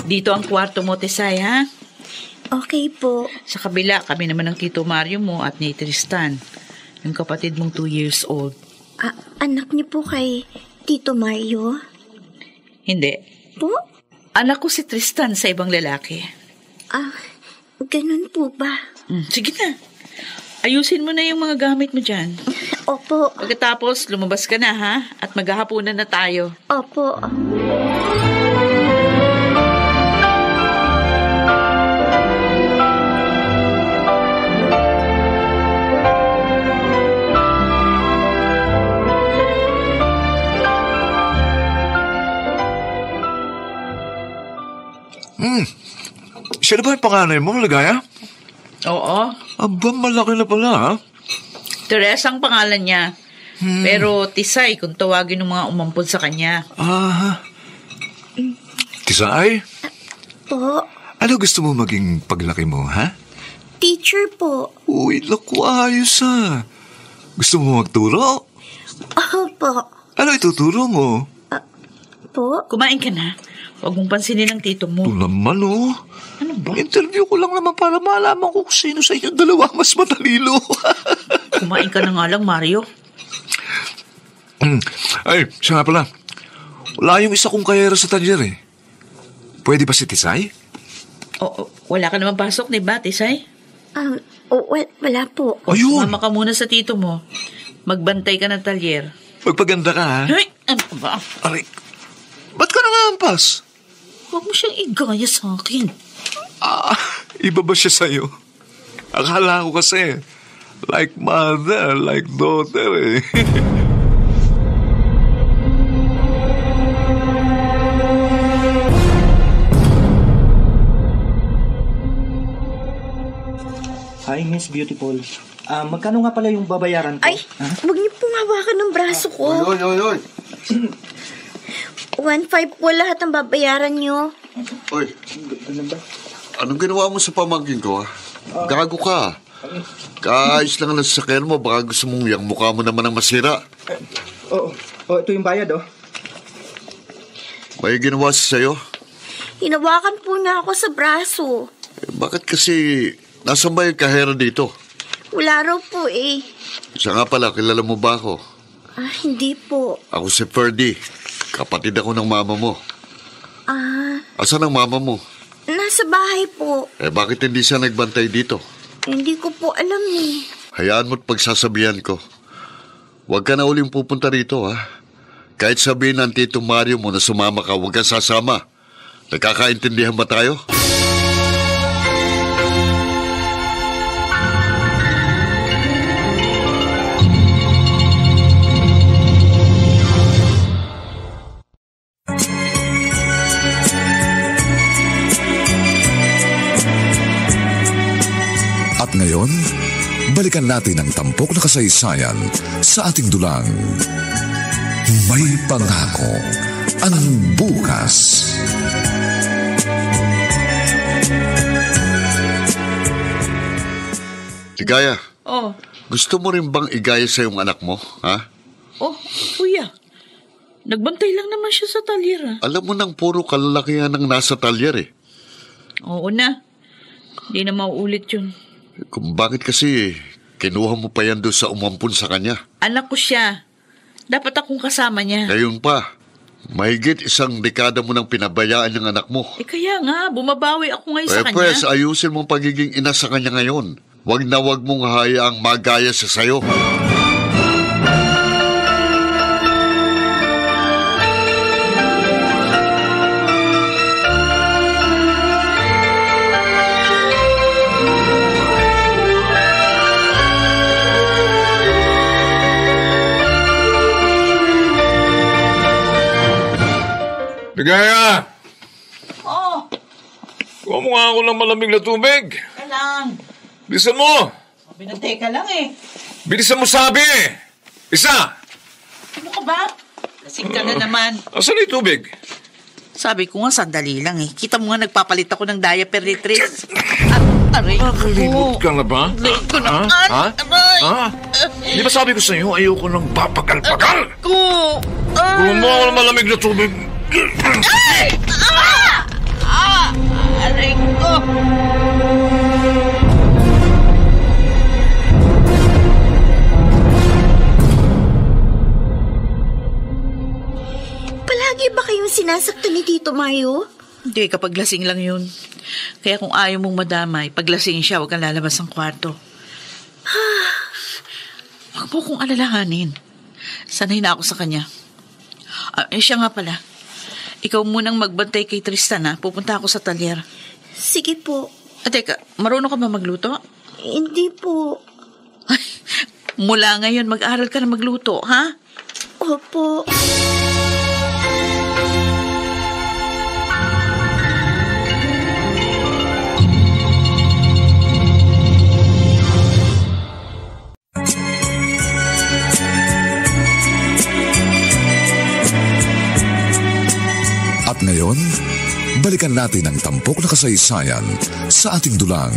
Dito ang kwarto mo, Tesay, ha? Okay po. Sa kabila, kami naman ng Tito Mario mo at ni Tristan, yung kapatid mong 2 years old. Anak niyo po kay Tito Mario? Hindi. Po? Anak ko si Tristan sa ibang lalaki. Ganun po ba? Sige na. Ayusin mo na yung mga gamit mo dyan. Opo. Pagkatapos, lumabas ka na, ha? At maghahapunan na tayo. Opo. Siya na ba yung panganay mo, Ligaya? Oo. Aba, malaki na pala, ha? Teresa ang pangalan niya. Pero Tisay kung tawagin ng mga umampod sa kanya. Tisay? Po? Ano gusto mo maging paglaki mo, ha? Teacher po. Uy, naku, ayos, ha? Gusto mo magturo? Opo. Ano ituturo mo? Po? Kumain ka na. Huwag mong pansinin ng tito mo. Ito naman, oh. Ano ba? Interview ko lang naman para malaman ko kung sino sa inyong dalawa mas matalino. Kumain ka na nga lang, Mario. Ay, siya nga pala. Wala yung isa kong kayera sa talyer, eh. Pwede ba si Tisay? Wala ka naman pasok, di ba, Tisay? Wala po. Ayun. Sumama ka muna sa tito mo. Magbantay ka ng talyer. Magpaganda ka, ha? Ay, ano ba? Aray, ba't ka nangahampas? Huwag mo siyang igaya sa akin. Iba ba siya sa'yo? Akala ko kasi, like mother, like daughter eh. Hi, Miss Beautiful. Magkano nga pala yung babayaran ko? Ay, huwag niyo pong hawakan ng braso ko. Oy. 1.5 po lahat ang babayaran niyo. Oy, Ano ba? anong ginawa mo sa pamangkin ko, ha? Gago ka. Kaayos lang ang sasakyan mo, baka gusto mong yung mukha mo naman ang masira. Oo, ito yung bayad, oh. May ginawa siya sa'yo? Hinawakan po niya ako sa braso. Bakit kasi nasa ba yung kahera dito? Wala raw po eh. Siya nga pala, kilala mo ba ako? Hindi po. Ako si Ferdy. Kapatid ako ng mama mo. Asan ang mama mo? Nasa bahay po. Bakit hindi siya nagbantay dito? Hindi ko po alam eh. Hayaan mo't pagsasabihan ko. Huwag ka na uling pupunta rito, ha? Kahit sabihin ng Tito Mario mo na sumama ka, huwag kang sasama. Nagkakaintindihan ba tayo? At ngayon, balikan natin ang tampok na kasaysayan sa ating dulang. May pangako ang bukas. Tigaya, gusto mo rin bang igaya sa iyong anak mo, ha? Oh, kuya. Nagbantay lang naman siya sa talyer. Alam mo nang puro kalalakihan ang nasa talyer eh. Oo na. Hindi na mauulit yun. Kung bakit kasi kinuha mo pa yan doon sa umampun sa kanya? Anak ko siya. Dapat akong kasama niya. Ngayon pa, mahigit 1 dekada mo nang pinabayaan ng anak mo. Kaya nga, bumabawi ako ngayon sa kanya. Pues, ayusin mong pagiging ina sa kanya ngayon. Huwag na huwag mong hayaang magaya sa sayo. Ligaya! Oo, Kuha mo nga ako ng malamig na tubig. kailang. Bilisan mo! Binantay ka lang eh. Bilisan mo sabi! Isa! Ano ka ba? Lasing ka na naman. Asan yung tubig? Sabi ko nga, sandali lang eh. Kita mo nga, nagpapalit ako ng diaper ni Tris. At aray ko. Nakalimot ka na ba? Aray ko na. Ha? Aray. Ha? Di ba sabi ko sa iyo, ayoko nang papagal-pagal? Ko. Kuha mo ako ng malamig na tubig. Ay! Aray ko. Palagi ba kayong sinasaktan ni Tito Mayo? Hindi, kapag lasing lang yun. Kaya kung ayaw mong madamay, pag lasing siya, huwag kang lalabas ng kwarto. Huwag mo kong alalahanin. Sanay na ako sa kanya. Siya nga pala. Ikaw munang magbantay kay Tristan, ha? Pupunta ako sa talyer. Sige po. Teka, marunong ka ba magluto? Hindi po. Mula ngayon, mag-aral ka na magluto, ha? Opo. At ngayon, balikan natin ang tampok na kasaysayan sa ating dulang.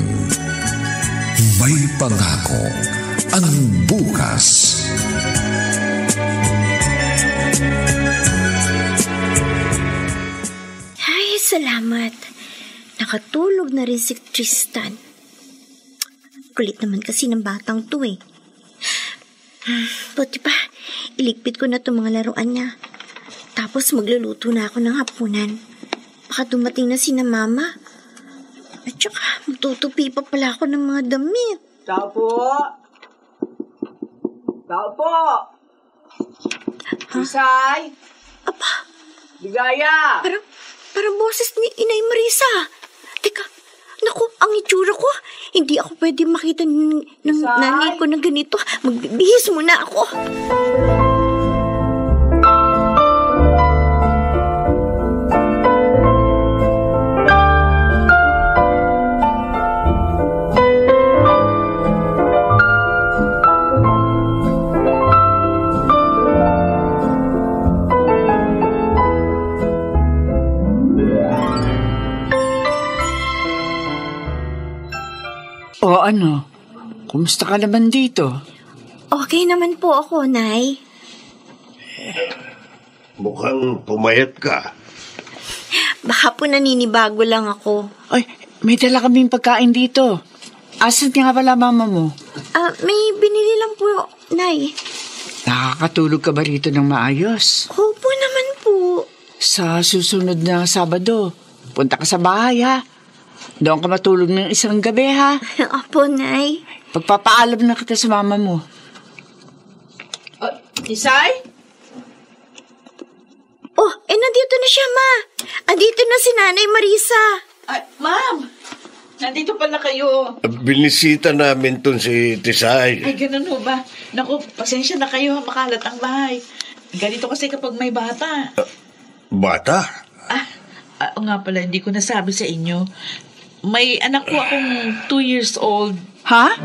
May pangako ang bukas. Ay, salamat. Nakatulog na rin si Tristan. Kulit naman kasi ng batang to eh. Buti pa, iligpit ko na itong mga laruan niya. Tapos magluluto na ako ng hapunan. Baka dumating na si na mama. At saka magtutupi pa pala ako ng mga damit. Tao po! Tao po! Tisay! Apa, Ligaya! parang boses ni Inay Marisa. Teka, naku, ang itsura ko. Hindi ako pwede makita ng nanay ko na ganito. Magbibihis muna ako. O ano? Kumusta ka naman dito? Okay naman po ako, Nay. Mukhang pumayat ka. Baka po naninibago lang ako. Ay, may dala kaming pagkain dito. Asan nga pala mama mo? May binili lang po, Nay. Nakakatulog ka ba rito ng maayos? Opo naman po. Sa susunod na Sabado, punta ka sa bahay ha. Doon ka matulog ng isang gabi ha. Opo, Nay. Pagpapaalam na kita sa mama mo. Tisay? Oh, nandito na siya, Ma. Andito na si Nanay Marisa. Ay, Ma'am! Nandito pala kayo. Binisita namin tun si Tisay. Ay, ganun ho ba? Naku, pasensya na kayo, makalat ang bahay. Ganito kasi kapag may bata. Bata? Nga pala, hindi ko nasabi sa inyo. May anak ko akong 2 years old. Ha?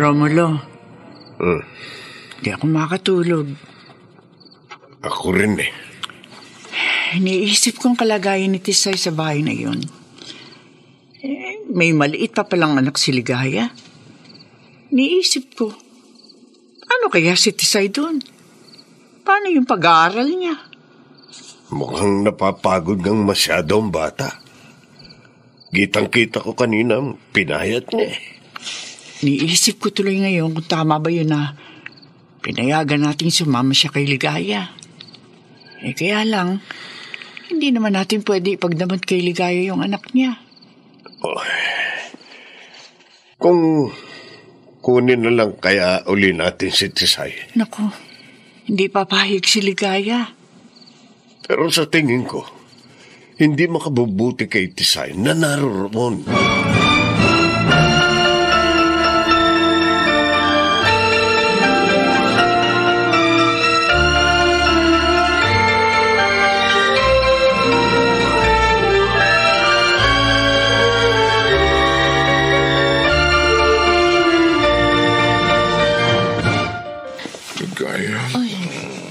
Romulo. Hindi ako makatulog. Ako rin eh. Iniisip kong kalagayan ni Tisay sa bahay na yun. May maliit pa palang anak si Ligaya. Iniisip ko, ano kaya si Tisay doon? Paano yung pag-aaral niya? Mukhang napapagod ng masyado ang bata. Kitang-kita ko kanina, pinayat niya eh. Niisip ko tuloy ngayon kung tama ba yun na pinayagan natin sumama siya kay Ligaya. Kaya lang, hindi naman natin pwede ipagdamot kay Ligaya yung anak niya. Kung kunin na lang kaya uli natin si Tisay. Naku, hindi papahig si Ligaya. Pero sa tingin ko, hindi makabubuti kay Tisay na naroon.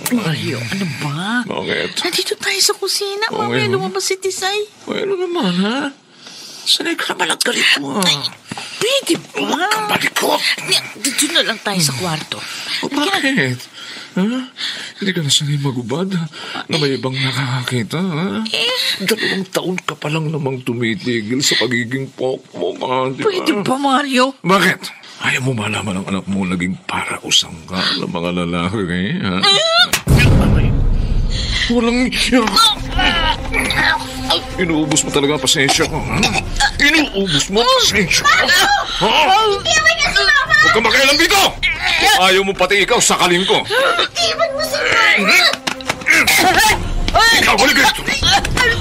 Mario, ano ba? Bakit? Nandito tayo sa kusina. Okay, Mamaya lumabas si Tisay. Ay, ano naman, ha? Sanay ka naman at galit mo, ha? Pwede ba? Huwag kang balikot. Dito na lang tayo sa kwarto. Bakit? Ha? Hindi ka na sanay magubad na may ibang nakakakita, ha? 2 taon ka pa lang namang tumitigil sa pagiging pokpok, ha? Diba? Pwede ba, Mario? Bakit? Ayaw mo malaman ang anak mo naging parausang ka ng mga lalaki, ha? Walang... Inuubos mo talaga ang pasensya ko, ha? Inuubos mo ang pasensya ko, ha? Iwan niyo si Mama! Huwag kang makialam dito! Ayaw mo pati ikaw sakalin ko. Iwan mo si Mama! Ikaw, huli ka ito!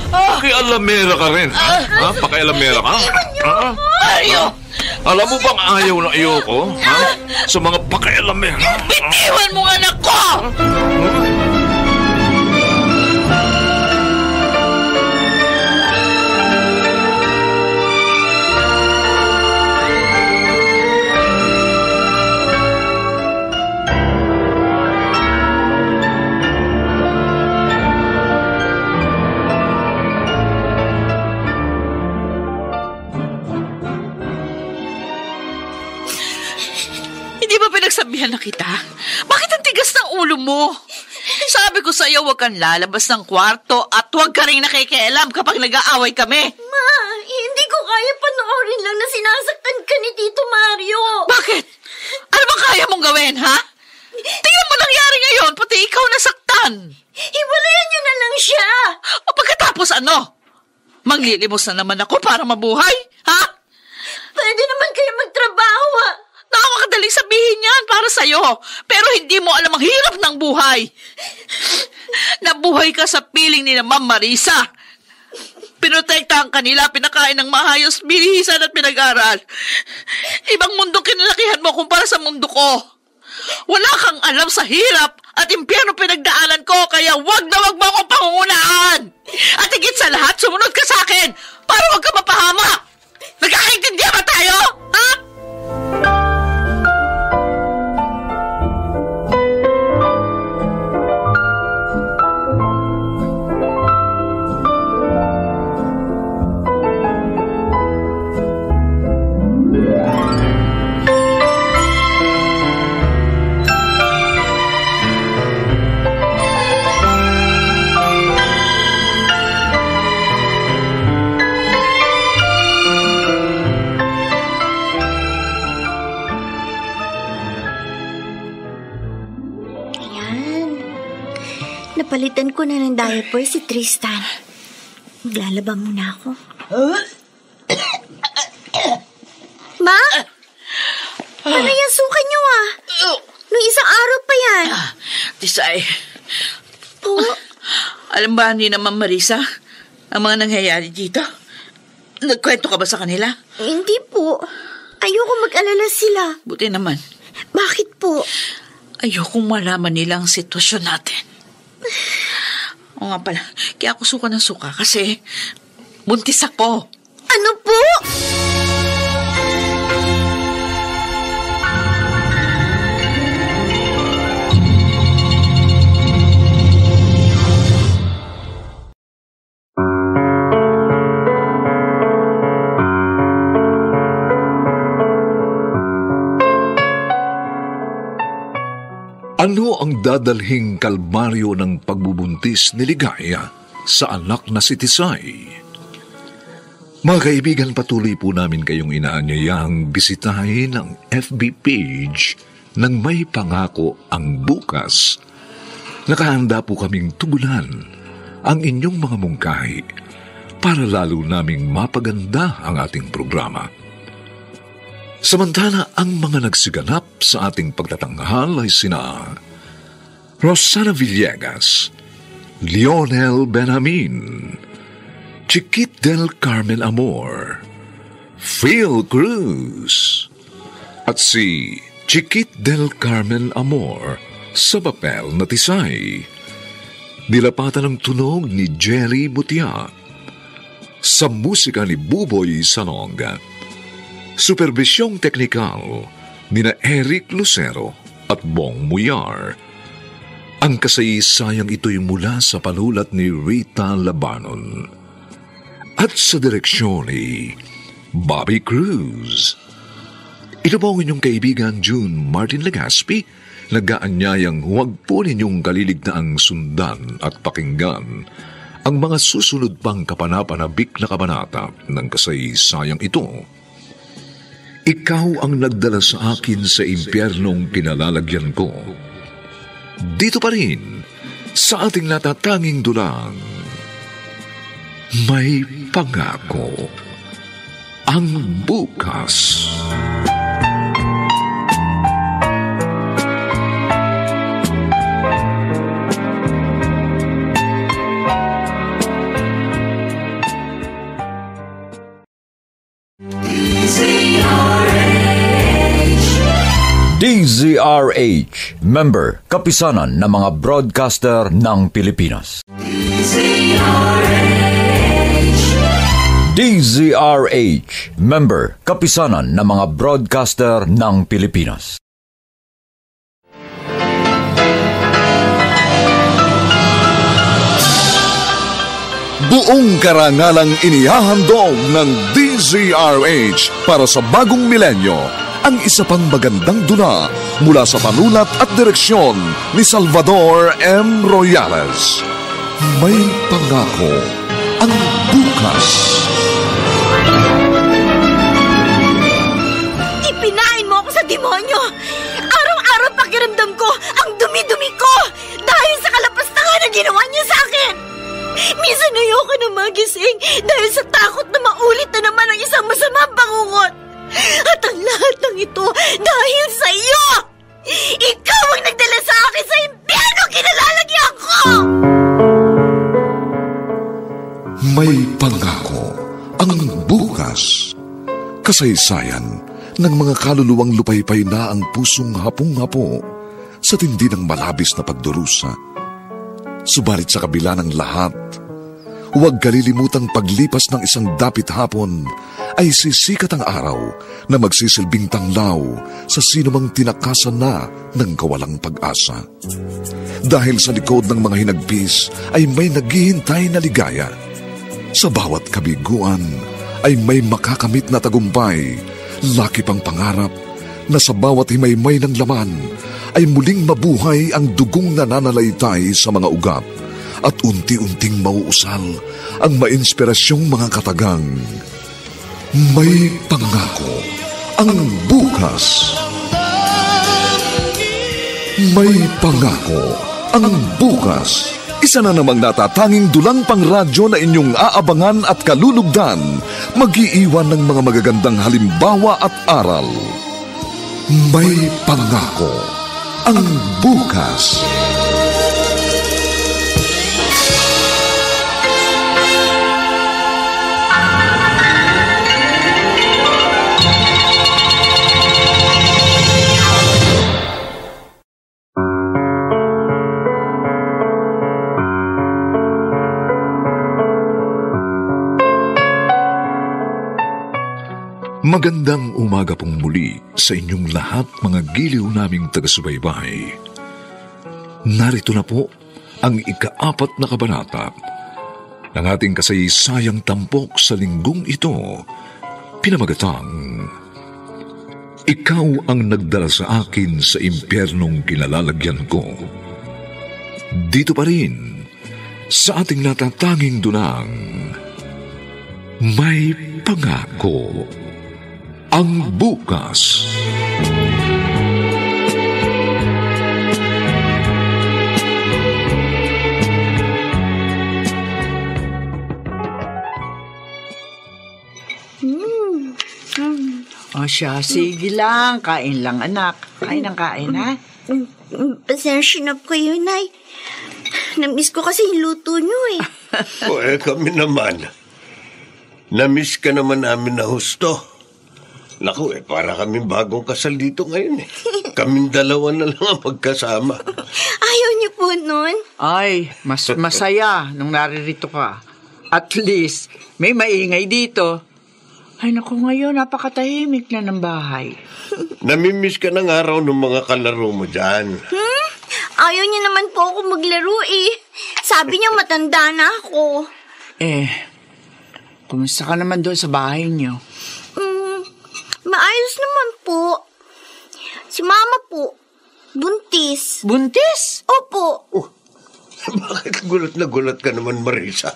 Pakialamera ka rin, ha? Pakialamera ka? Mario! Alam mo bang ayaw na ayoko, ha? Sa mga pakialamera? Bitiwan mo anak ko! Hindi ba pinagsabihan na kita? Bakit ang tigas ng ulo mo? Sabi ko sa'yo, huwag kang lalabas ng kwarto at huwag ka rin nakikialam kapag nag-aaway kami. Ma, hindi ko kaya panoorin lang na sinasaktan ka ni Tito Mario. Bakit? Ano ba kaya mong gawin, ha? Tingnan mo nangyari ngayon, pati ikaw nasaktan. Hiwalayan niyo na lang siya. O pagkatapos ano? Maglilimos na naman ako para mabuhay, ha? Pwede naman kayo magtrabaho, ha? Nakakadaling sabihin yan para sa'yo, pero hindi mo alam ang hirap ng buhay. Nabuhay ka sa piling ni Ma'am Marisa. Pinotektahan kanila, pinakain ng maayos, binihisan at pinag-aral. Ibang mundo kinalakihan mo kumpara sa mundo ko. Wala kang alam sa hirap at impyerno pinagdaanan ko, kaya wag na wag mo akong pangungunahan. At higit sa lahat, sumunod ka sa akin para wag ka mapahama. Nagkakaintindihan ba tayo? Ha? Napalitan ko na ng diaper si Tristan. Maglalaba muna ako. Ma? Ano yung suka niyo, ah? Nung isang araw pa yan. Tisay. Po? Alam ba ni Ma'am Marisa ang mga nangyayari dito? Nagkwento ka ba sa kanila? Hindi po. Ayoko mag-alala sila. Buti naman. Bakit po? Ayokong malaman nila ang sitwasyon natin. O nga pala, kaya ako suka ng suka kasi buntis ako. Ano po? Ano ang dadalhing kalbaryo ng pagbubuntis ni Ligaya sa anak na si Tisay? Mga kaibigan, patuloy po namin kayong inaanyayang bisitahin ang FB page ng May Pangako ang Bukas. Nakahanda po kaming tugunan ang inyong mga mungkahi para lalo naming mapaganda ang ating programa. Samantala, ang mga nagsiganap sa ating pagtatanghal ay sina Rosana Villegas, Lionel Benjamin, Chiquit del Carmen Amor, Phil Cruz, at si Chiquit del Carmen Amor sa papel na Tisay. Nilapatan ng tunog ni Jerry Butia. Sa musika ni Buboy Salonga. Supervisyong teknikal ni na Eric Lucero at Bong Muyar. Ang kasaysayang ito'y mula sa panulat ni Rita Labanon. At sa direksyon ni Bobby Cruz. Ito po ang inyong kaibigan June Martin Legaspi, nag-aanyayang huwag po ninyong kaliligtaang sundan at pakinggan ang mga susunod pang kapanapanabik na kabanata ng kasaysayang ito. Ikaw ang nagdala sa akin sa impyernong kinalalagyan ko. Dito pa rin, sa ating natatanging dulang, May Pangako ang Bukas. DZRH, member, kapisanan ng mga broadcaster ng Pilipinas. DZRH, member, kapisanan ng mga broadcaster ng Pilipinas. Buong karangalang inihahandog ng DZRH para sa bagong milenyo. ang isa pang magandang dula mula sa panulat at direksyon ni Salvador M. Royales. May pangako ang bukas. Ipinain mo ako sa demonyo! Araw-araw pakiramdam ko ang dumi-dumi ko dahil sa kalapastangan na ginawa niyo sa akin! Minsan ayoko na magising dahil sa takot na maulit na naman ang isang masamang bangungot. At ang lahat ng ito dahil sa iyo! Ikaw ang nagdala sa akin sa impyerno! Kinalalagyan ko! May pangako ang bukas. Kasaysayan ng mga kaluluwang lupaypay na ang pusong hapong-hapo sa tindi ng malabis na pagdurusa. Subalit sa kabila ng lahat, huwag kalilimutang paglipas ng isang dapit hapon ay sisikat ang araw na magsisilbing tanglaw sa sinumang tinakasan na ng kawalang pag-asa. Dahil sa likod ng mga hinagpis ay may naghihintay na ligaya. Sa bawat kabiguan ay may makakamit na tagumpay, laki pang pangarap na sa bawat himaymay ng laman ay muling mabuhay ang dugong nananalaytay sa mga ugat at unti-unting mauusal ang mainspirasyong mga katagang. May pangako ang bukas. May pangako ang bukas. Isa na namang natatanging dulang pangradyo na inyong aabangan at kalulugdan, mag-iiwan ng mga magagandang halimbawa at aral. May pangako ang bukas. Magandang umaga pong muli sa inyong lahat mga giliw naming taga-subaybay. Narito na po ang ika-4 na kabanata ng ating kasaysayang tampok sa linggong ito, pinamagatang Ikaw ang nagdala sa akin sa impyernong kinalalagyan ko. Dito pa rin sa ating natatanging dunang May Pangako ang bukas. O siya, sige lang. Kain lang, anak. Kain ng kain, ha? Pasensya na po kayo, Nay. Namiss ko kasi yung luto nyo eh. O kami naman. Namiss ka naman namin na husto. Naku, para kaming bagong kasal dito ngayon eh. Kaming dalawa na lang ang magkasama. Ayaw niyo po nun? Ay, mas masaya nung naririto ka. At least, may maingay dito. Ay naku, ngayon napakatahimik na ng bahay. Namimiss ka ng araw ng mga kalaro mo dyan. Ayaw niya naman po ako maglaro eh. Sabi niya matanda na ako. Kumusta ka naman doon sa bahay niyo? Maayos naman po. Si Mama po, buntis. Buntis? Opo. Bakit gulat na gulat ka naman, Marisa?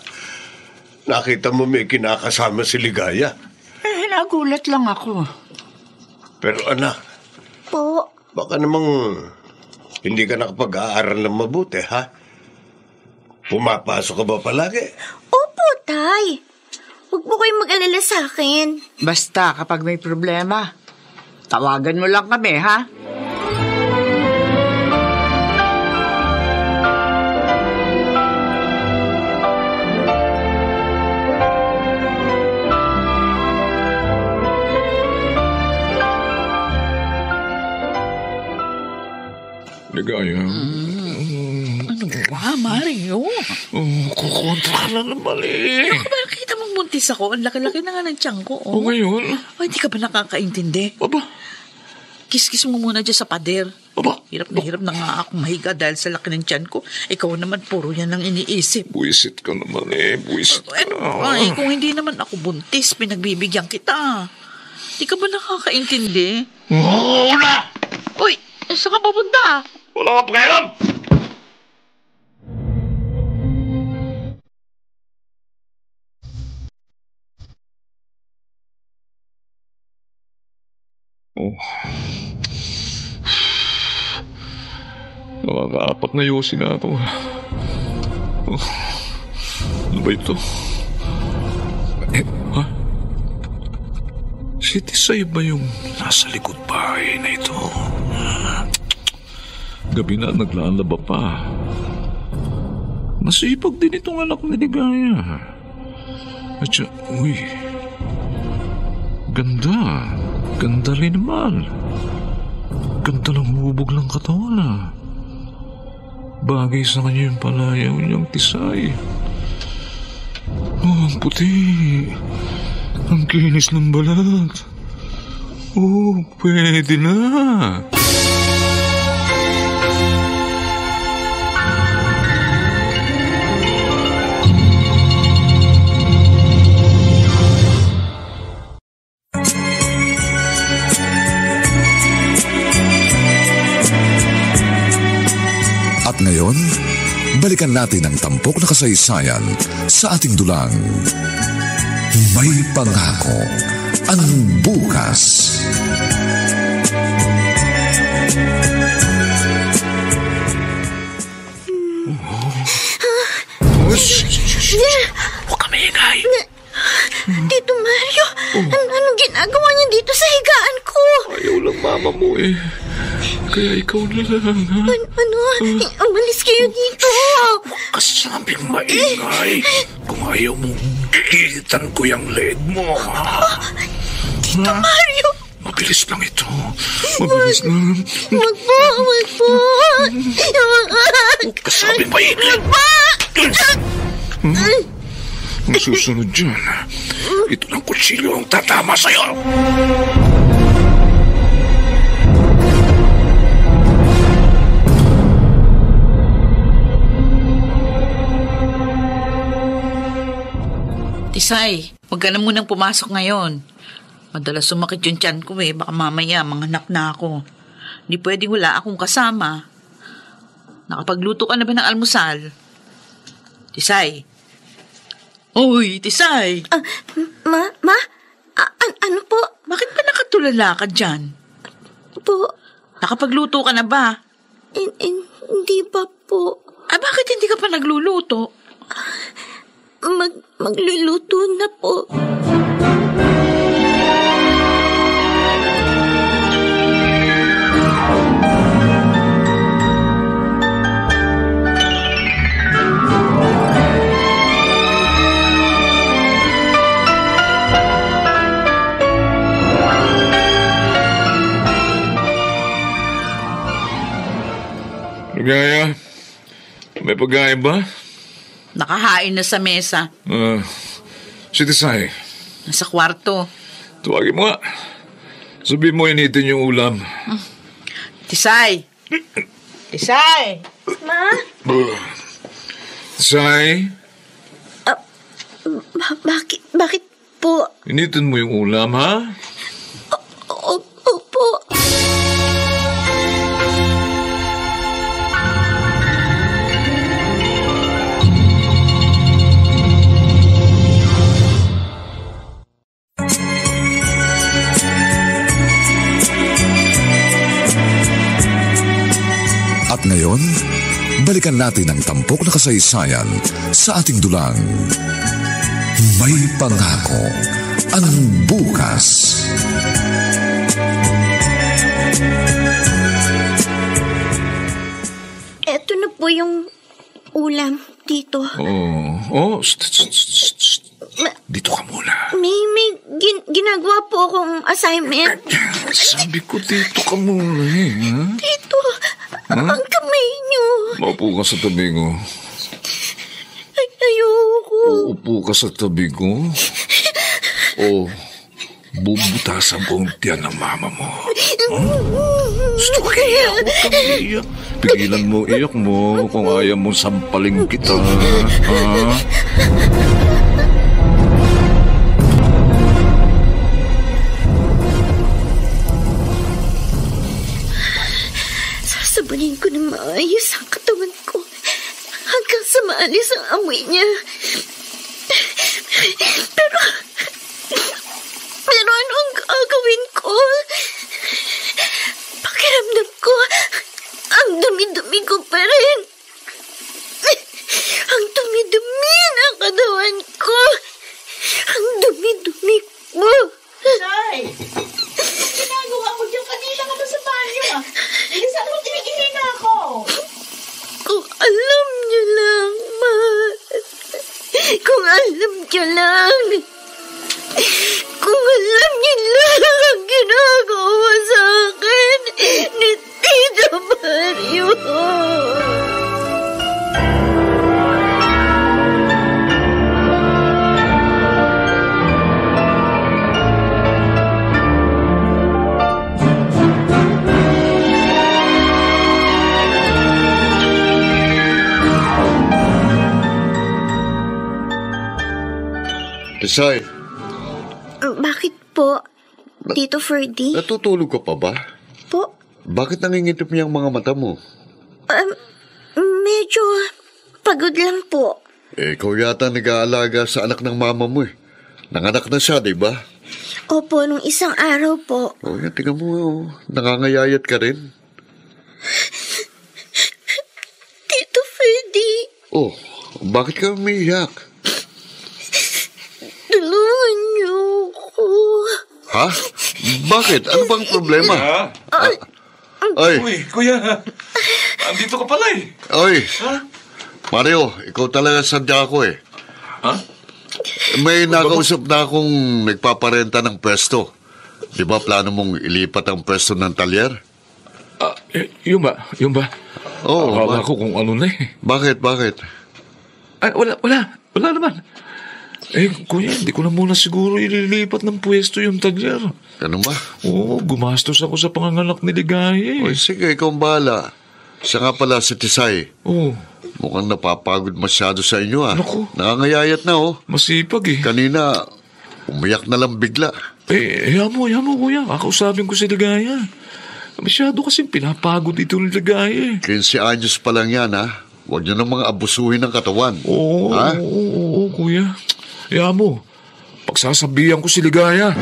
Nakita mo may kinakasama si Ligaya. Nagulat lang ako. Pero anak, Po. baka namang hindi ka nakapag-aaral ng mabuti, ha? Pumapasok ka ba palagi? Opo, Tay. Huwag po kayong mag-alala sa akin. Basta kapag may problema, tawagan mo lang kami, ha? Ligaya. Ano ba, Mario? Kukontra ka na naman eh. Bakit mong buntis ako? Ang laki-laki na nga ng tiyan ko. O ngayon? Ay, hindi ka ba nakakaintindi? Aba? Kiss-kiss mo muna dyan sa pader. Aba? Hirap na nga ako mahiga dahil sa laki ng tiyan ko. Ikaw naman, puro yan ang iniisip. Buwisit ka naman eh. Buwisit ka. Ay, kung hindi naman ako buntis, pinagbibigyan kita. Di ka ba nakakaintindi? Oo na! Uy, saan ka papunta? Wala ka pakialam! Oh. Nakakaapat na yosi na ito. Oh. Ano ba ito? Ha? Si Tisay ba yung nasa likod bahay na ito? Gabi na naglalaba pa. Masipag din itong anak ni Ligaya. At siya, uy, ganda. Ganda rin naman. Ganda lang hubog ng katawan. Bagay sa kanya yung palayaw niyang Tisay. Oh, ang puti. Ang kinis ng balat. Oh, pwede na. At ngayon, balikan natin ang tampok na kasaysayan sa ating dulang. May pangako ang bukas. Huwag ka maingay. Tito Mario, anong ginagawa niya dito sa higaan ko? Ayaw lang mama mo eh. Kaya ikaw na lang, ha? Umalis kayo dito. Huwag ka sabing maingay. Kung ayaw mong gigitan ko yung leg mo, ha? Tito Mario! Mabilis lang ito. Mabilis lang. Wag po. Huwag ka sabing maingay. Ang susunod dyan, ito ng kutsilyo ang tatama sa'yo. Tisay, huwag ka na munang pumasok ngayon. Madalas sumakit yung tiyan ko eh. Baka mamaya manganak na ako. Hindi pwedeng wala akong kasama. Nakapagluto ka na ba ng almusal? Tisay. Uy, Tisay. Ma? Ano po? Bakit ba nakatulala ka dyan? Po? Nakapagluto ka na ba? Hindi pa po. Bakit hindi ka pa nagluluto? Magluluto na po. Ligaya, may pagkain ba? Nakahain na sa mesa. Si Tisay. Nasa kwarto. Tuwagin mo nga. Sabihin mo initin yung ulam. Tisay! Tisay! Ma? Tisay? Bakit po? Initin mo yung ulam, ha? Opo. At ngayon, balikan natin ang tampok na kasaysayan sa ating dulang. May pangako ang bukas. Eto na po yung ulam dito. Dito ka muna. May ginagawa po akong assignment. Sabi ko dito ka muna eh. Ha? Dito, ang kamay niyo. Maupo ka sa tabi ko. Ayoko. Uupo ka sa tabi ko. O, bubutasan ko ang tiyan ng mama mo. Gusto ka iyak, huwag kang iyak. Pigilan mo iyak mo kung ayaw mo sampaling kita. Ha? maayos ang katawan ko hanggang sa maalis ang amoy niya. Pero ano ang gagawin ko? Pakiramdam ko, ang dumi-dumi ko pa rin. Ang dumi-dumi ng katawan ko. Ang dumi-dumi ko. Nay! Ginagawa mo dyan kanina ka pa sa banyo Saan mo tinigilin ako? Kung alam niyo lang, Ma. Kung alam niyo lang. Kung alam niyo lang ang ginagawa sa akin ni Tito Mario. Tisay, Bakit po, Tito Ferdy? natutulog ka pa ba? Po? Bakit nangingitip niya ang mga mata mo? Medyo pagod lang po. Ikaw yata nag-aalaga sa anak ng mama mo eh. Nanganak na siya, di ba? Opo, nung isang araw po. Yan, tingnan mo, nangangayayat ka rin. Tito Ferdy, Oh, bakit ka umiiyak? tulungan niyo ako. Ha? Bakit? Ano bang problema? Ay, Uy, kuya. Andito ka pala eh. oy. Mario, ikaw talaga sadya ako eh. Ha? May nakausap na akong nagpaparenta ng pwesto. Di ba plano mong ilipat ang pwesto ng talyer? Yun ba? Oo. Akala ko kung ano na eh. Bakit? Ay, wala naman. Kuya, hindi ko na muna siguro ililipat ng pwesto yung talyer. Ganun ba? Oo, gumastos ako sa panganganak ni Ligaya Oy, sige, ikaw ang bahala. Siya nga pala si Tisay. Oo, Mukhang napapagod masyado sa inyo ah. Naku. Nakangayayat na oh. masipag eh. Kanina, umiyak na lang bigla. Hayaan mo kuya. Kakausapin ko si Ligaya. Masyado kasing pinapagod ito ni Ligaya eh. 15 anyos pa lang yan ha. Huwag niyo namang abusuhin ng katawan. Oo, Ha? oo, kuya. Hayaan mo, pagsasabihan ko si Ligaya.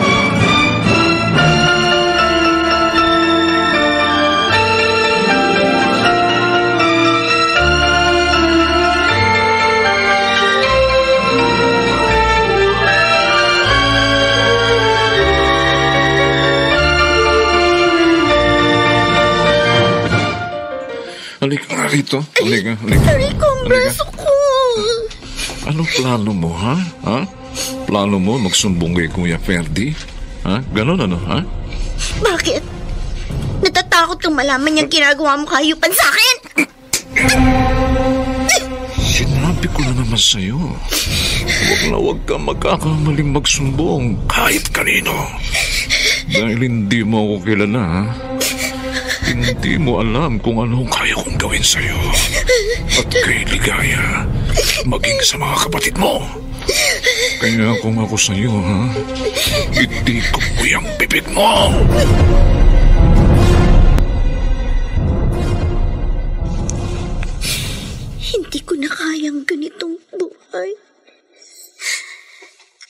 Halika rito. Halika. Aray ko ang braso ko. Anong plano mo, ha? Plano mo magsumbong kay Kuya Ferdy? Ha? Ganon ha? Bakit? Natatakot kang malaman niyang ginagawa mo kahayupan sa akin? Sinabi ko na naman sa'yo. Huwag ka magkakamaling magsumbong kahit kanino. Dahil hindi mo ako kilala, ha? Hindi mo alam kung ano ang kaya kong gawin sa'yo. At kay Ligaya, maging sa mga kapatid mo. Kaya kung ako sa'yo, ha? Itikop ko yung bibig mo! Hindi ko na kayang ganitong buhay.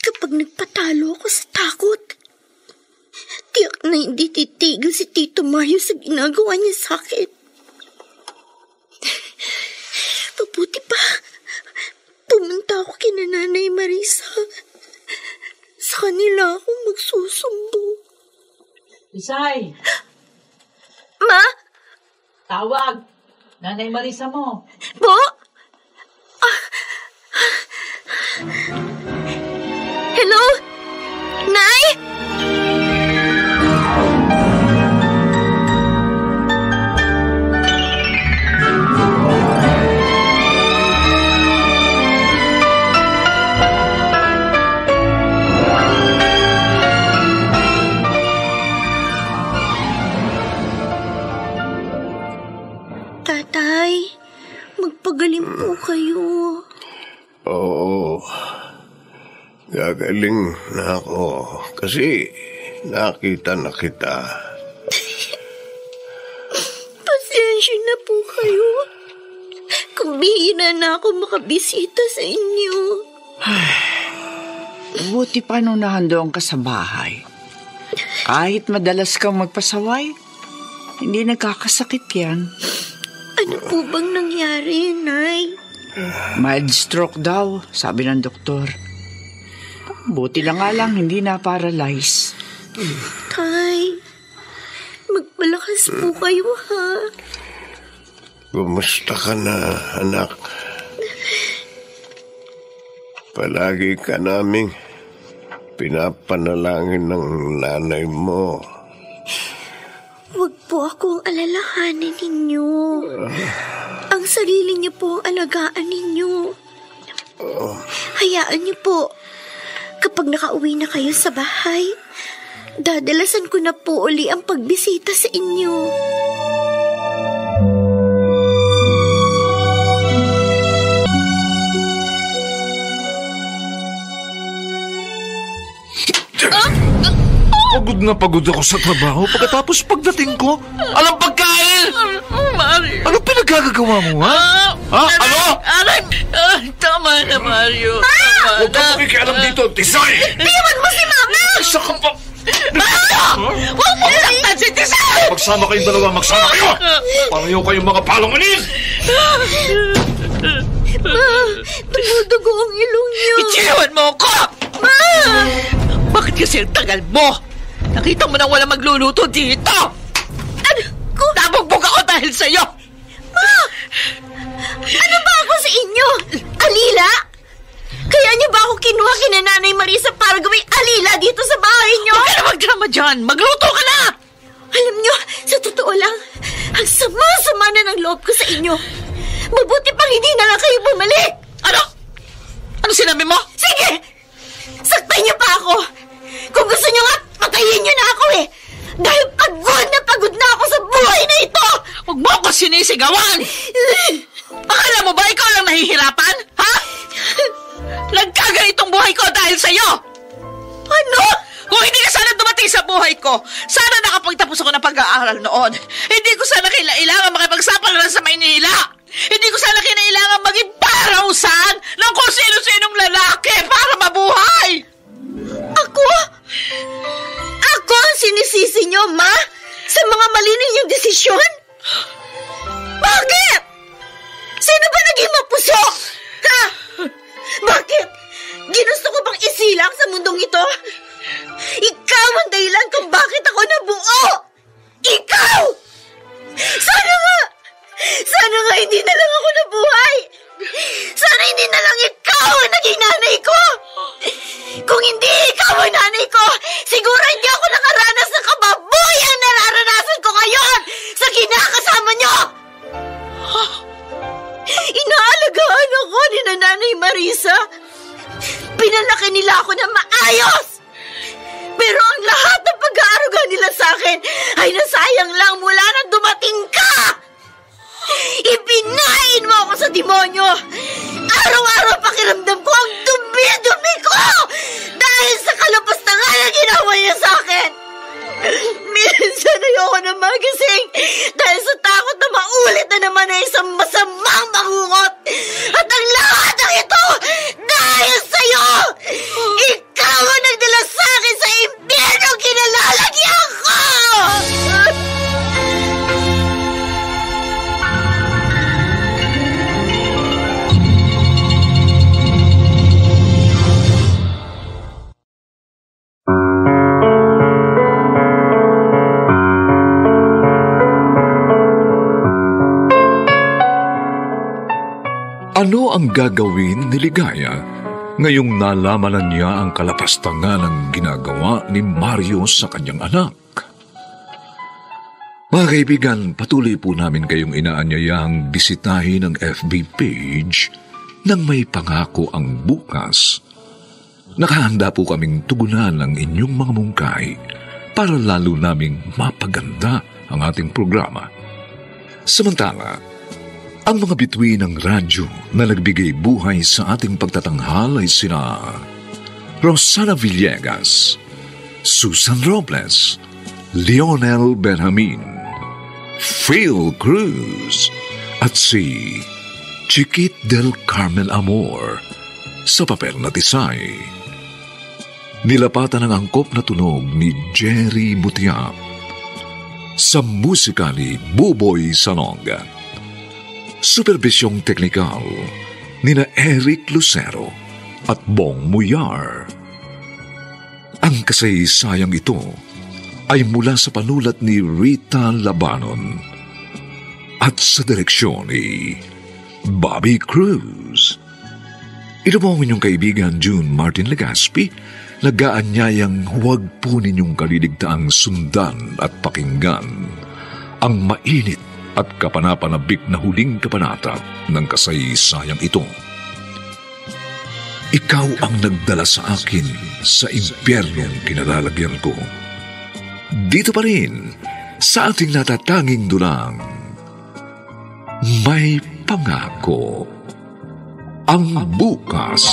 Kapag nagpatalo ako sa takot, tiyak na hindi titigil si Tito Mario sa ginagawa niya sa akin. Mabuti pa, pumunta ako kina Nanay Marisa. Sa kanila ako magsusumbong. Isay! Ma? Tawag! Nanay Marisa mo. Po? Hello? Nay? Tatay, magpagaling po kayo. Oo. Gagaling na ako kasi nakita na kita. Pasensya na po kayo. bihira na ako makabisita sa inyo. Buti pa nung nahandoon ka sa bahay. Kahit madalas kang magpasaway, hindi nagkakasakit yan. Ano po bang nangyari, Nay? Mild stroke daw, sabi ng doktor. Buti na nga lang, hindi na-paralyze. Tay, magpalakas po kayo, ha? Kumusta ka na, anak? Palagi ka naming pinapanalangin ng nanay mo. Huwag po akong alalahanin ninyo. Ang sarili niyo po ang alagaan ninyo. Hayaan niyo po. Kapag nakauwi na kayo sa bahay, dadalasan ko na po uli ang pagbisita sa inyo. Pagod ako sa trabaho. Pagkatapos pagdating ko, alam pagkain! Mario! Ano pinagagagawa mo, ha? Ano? Aray! Tama na, Mario. Huwag kang makikialam dito, Tisay! Iwan mo si Mama! Isa ka pa! Mario! Huwag mo saktan si Tisay! Magsama kayong dalawa, magsama kayo! Pareho kayong mga palonganin! Ma, tumudugo ang ilong niyo. Ichiwan mo ko! Ma! Bakit kasi ang tagal mo? Nakita mo na walang magluluto dito! Ano? Nabugbog ako dahil sa'yo! Ma! Ano ba ako sa inyo? Alila? Kaya niyo ba ako kinuha kina Nanay Marisa para gawing alila dito sa bahay niyo? Huwag ka na magdrama dyan! Magluto ka na! Alam niyo, sa totoo lang, ang sama-sama na ng loob ko sa inyo. Mabuti pang hindi na lang kayo bumalik! Ano? Ano sinabi mo? Sige! Saktan niyo pa ako! Kung gusto niyo nga, patayin niyo na ako eh! Dahil pagod na ako sa buhay na ito! Huwag mo ako sinisigawan! Akala mo ba ikaw lang nahihirapan? Ha? Nagkaganitong buhay ko dahil sa'yo! Ano? Kung hindi ka sana dumating sa buhay ko, sana nakapagtapos ako ng pag-aaral noon. Hindi ko sana kailangan makipagsapalaran sa Maynila. Hindi ko sana kinailangan maging parausan ng kung sino-sinong lalaki para mabuhay. Ako? Ako ang sinisisi niyo, Ma? Sa mga mali ninyong desisyon? Bakit? Sino ba naging mapuso? Ha? Bakit? Ginusto ko bang isilang sa mundong ito? Ikaw ang dahilan kung bakit ako nabuo! Ikaw! Sana nga hindi na lang ako nabuhay! Sana hindi na lang ikaw ang naging nanay ko! Kung hindi ikaw ang nanay ko, siguro hindi ako nakaranas ng kababuyan na naranasan ko ngayon sa kinakasama niyo! Inaalagaan ako ni Nanay Marisa. Pinalaki nila ako na maayos. Pero ang lahat ng pag-aaruga nila sa akin ay nasayang lang mula nang dumating ka. Ipinain mo ako sa demonyo. Araw-araw pakiramdam ko ang dumi-dumi ko dahil sa kalapastangan na ginawa niya sa akin. Minsan ayoko na magising dahil sa takot na maulit na naman na isang masamang bangungot. At ang lahat ng ito dahil sa'yo! Ikaw ang nagdala sa akin sa impyerno kinalalagyan ko! Ano ang gagawin ni Ligaya ngayong nalaman na niya ang kalapastangan ng ginagawa ni Mario sa kanyang anak? Mga kaibigan, patuloy po namin kayong inaanyayang bisitahin ang FB page nang may pangako ang bukas. Nakahanda po kaming tugunan ang inyong mga mungkahi para lalo naming mapaganda ang ating programa. Samantala, ang mga bituin ng radyo na nagbigay buhay sa ating pagtatanghal ay sina Rosana Villegas, Susan Robles, Lionel Benjamin, Phil Cruz, at si Chiquit del Carmen Amor sa papel na Tisay. Nilapatan ang angkop na tunog ni Jerry Butiap sa musika ni Buboy Sanog. Supervisyong teknikal nina Eric Lucero at Bong Muyar. Ang kasaysayang ito ay mula sa panulat ni Rita Labanon at sa direksyon ni Bobby Cruz. Ito po ang inyong kaibigan June Martin Legaspi, nag-aanyayang huwag po ninyong kaliligtaang sundan at pakinggan ang mainit at kapanapanabik na huling kabanata ng kasaysayang ito. Ikaw ang nagdala sa akin sa impyernong kinalalagyan ko. Dito pa rin, sa ating natatanging dulang, may pangako ang bukas.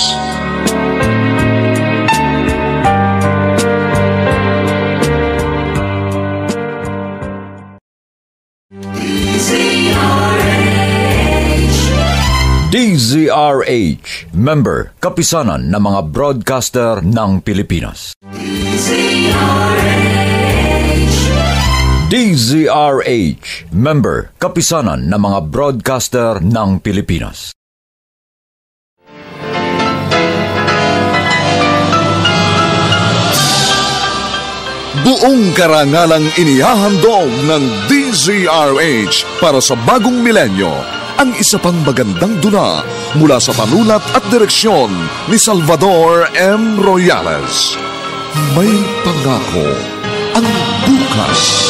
DZRH, member, kapisanan ng mga broadcaster ng Pilipinas. DZRH, member, kapisanan ng mga broadcaster ng Pilipinas. Buong karangalang inihahandog ng DZRH para sa bagong milenyo ang isa pang magandang dula mula sa panulat at direksyon ni Salvador M. Royales. May pangako ang bukas.